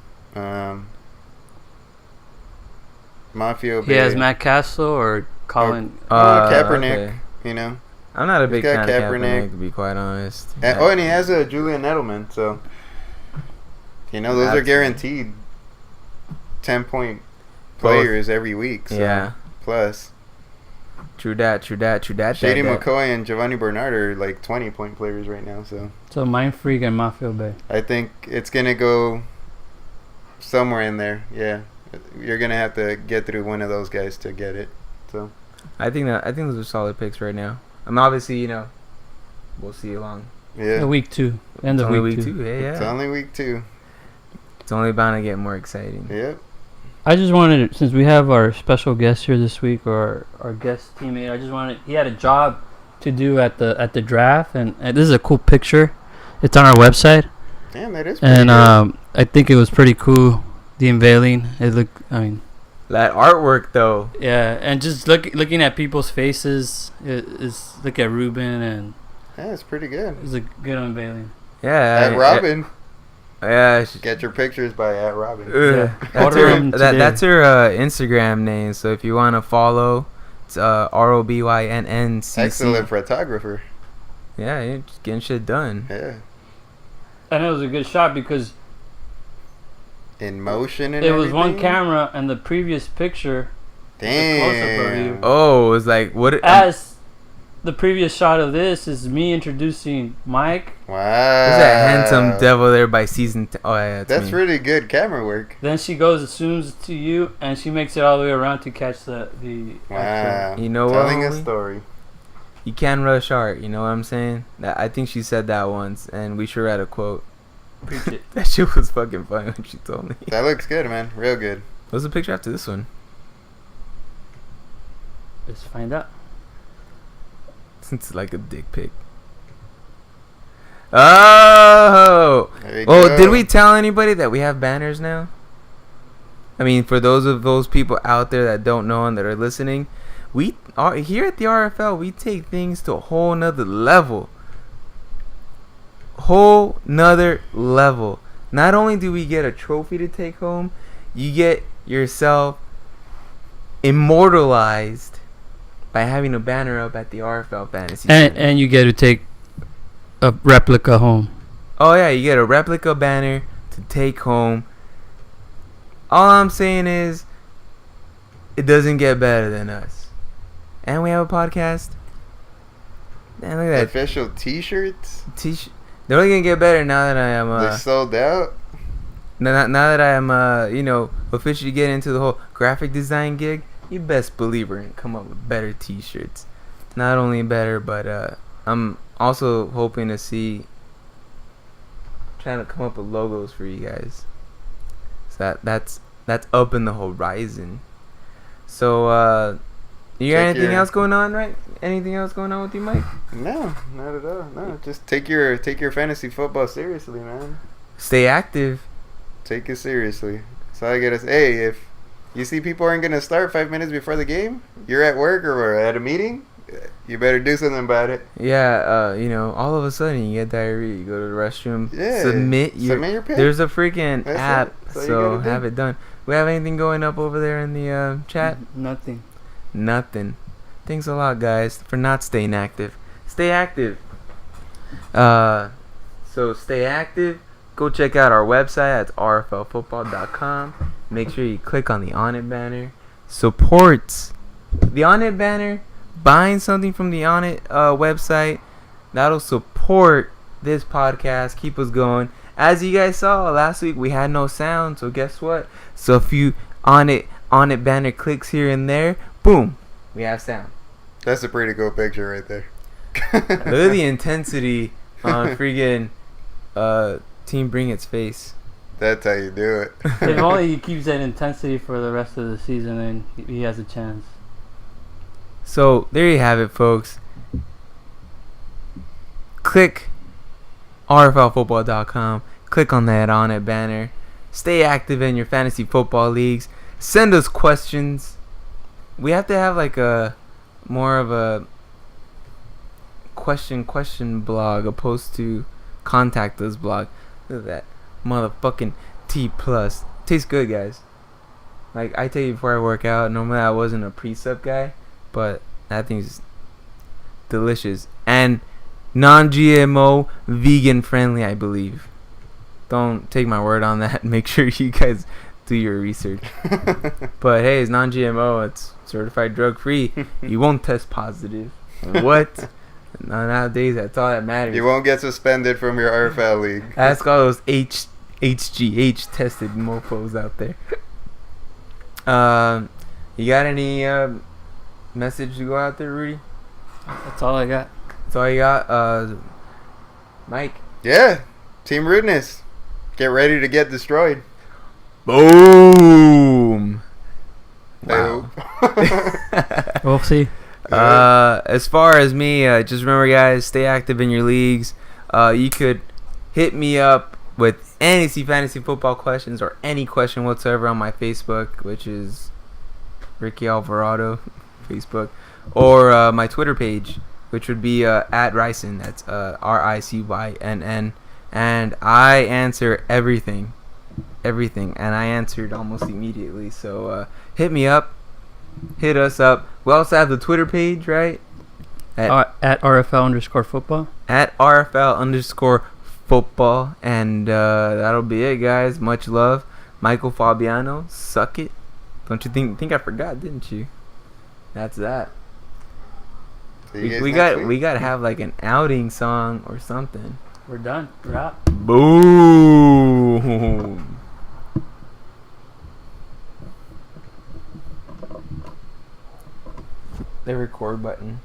Mafia Bay. He has Matt Castle or Colin Kaepernick, okay. You know. I'm not a big fan of Kaepernick, to be quite honest. And he has a Julian Edelman, so you know those are guaranteed 10-point players every week. So plus. True that. Shady McCoy and Giovanni Bernard are like 20-point players right now. So Mind Freak and Mafia Bay. I think it's gonna go somewhere in there. Yeah, you're gonna have to get through one of those guys to get it. So I think those are solid picks right now. I mean, obviously, you know, we'll see along. Yeah. Week 2. End of week 2. Yeah. It's only week 2. It's only bound to get more exciting. Yep. I just wanted, since we have our special guest here this week, or our guest teammate, he had a job to do at the draft, and this is a cool picture. It's on our website. Damn, that is pretty good. I think it was pretty cool, the unveiling. It looked, that artwork though. Yeah, and just looking at people's faces, look at Ruben, and yeah, it's pretty good. It's a good unveiling. Yeah. At Robin. Yeah, get your pictures by @Robin. That's her Instagram name. So if you want to follow, it's ROBYNNCC. Excellent photographer. Yeah, you're just getting shit done. Yeah. And it was a good shot because in motion and it everything? was one camera, and the previous picture. Damn. The close-up of you. Oh, it was like what? The previous shot of this is me introducing Mike. Wow. There's that handsome devil there by season 10. Oh, yeah. That's really good camera work. Then she zooms to you, and she makes it all the way around to catch the wow. Actual, you know what? Telling a story. You can rush art, you know what I'm saying? I think she said that once, and we sure had a quote. Preach it. That shit was fucking funny when she told me. That looks good, man. Real good. What's the picture after this one? Let's find out. It's like a dick pic. Oh! Oh, did we tell anybody that we have banners now? I mean, for those people out there that don't know and that are listening, we are here at the RFL. We take things to a whole nother level. Not only do we get a trophy to take home, you get yourself immortalized by having a banner up at the RFL Fantasy Center. And you get to take a replica home. Oh yeah, you get a replica banner to take home. All I'm saying is, it doesn't get better than us. And we have a podcast. Man, look at that. Official T-shirts. They're only gonna get better now that I am. They're sold out. Now that I am, officially getting into the whole graphic design gig. You best believe we're gonna come up with better T-shirts. Not only better, but I'm also hoping to see. Trying to come up with logos for you guys. So that's up in the horizon. So you got anything else going on, right? Anything else going on with you, Mike? No, not at all. No, just take your fantasy football seriously, man. Stay active. Take it seriously. That's all I gotta say. Hey, if you see people aren't gonna start 5 minutes before the game, you're at work or at a meeting, you better do something about it. Yeah, all of a sudden you get diarrhea. You go to the restroom. Yeah. Submit your pick. There's a freaking app, so have it done. We have anything going up over there in the chat? Nothing. Thanks a lot, guys, for not staying active. Stay active. So stay active. Go check out our website at rflfootball.com. Make sure you click on the On It banner. Supports the On It banner. Buying something from the On It website. That'll support this podcast. Keep us going. As you guys saw last week, we had no sound. So guess what? So a few On It banner clicks here and there. Boom. We have sound. That's a pretty cool picture right there. Look at the intensity on freaking Team Bring Its face. That's how you do it. If only he keeps that intensity for the rest of the season, then he has a chance. So there you have it, folks. Click rflfootball.com. Click on that On It banner. Stay active in your fantasy football leagues. Send us questions. We have to have like a more of a question blog opposed to contact us blog. Look at that motherfucking T plus. Tastes good, guys. Like I take it before I work out. Normally I wasn't a pre-sup guy, but that thing's delicious and non-GMO, vegan friendly, I believe. Don't take my word on that. Make sure you guys do your research. But hey, it's non-GMO. It's certified drug-free. You won't test positive. What? Nowadays, that's all that matters. You won't get suspended from your RFL league. Ask all those HGH tested mofos out there. You got any message to go out there, Rudy? That's all I got. That's all you got, Mike? Yeah, Team Rudeness. Get ready to get destroyed. Boom! Wow. We'll see. As far as me, just remember, guys, stay active in your leagues. You could hit me up with any fantasy football questions or any question whatsoever on my Facebook, which is Ricky Alvarado Facebook, or my Twitter page, which would be at Ryson. That's RICYNN, and I answer everything, and I answered almost immediately. So hit me up. Hit us up. We also have the Twitter page, right? At RFL_football. At RFL_football. And that'll be it, guys. Much love. Michael Fabiano, suck it. Don't you think I forgot, didn't you? That's that. We got to have like an outing song or something. We're done. We're out. Boom. The record button.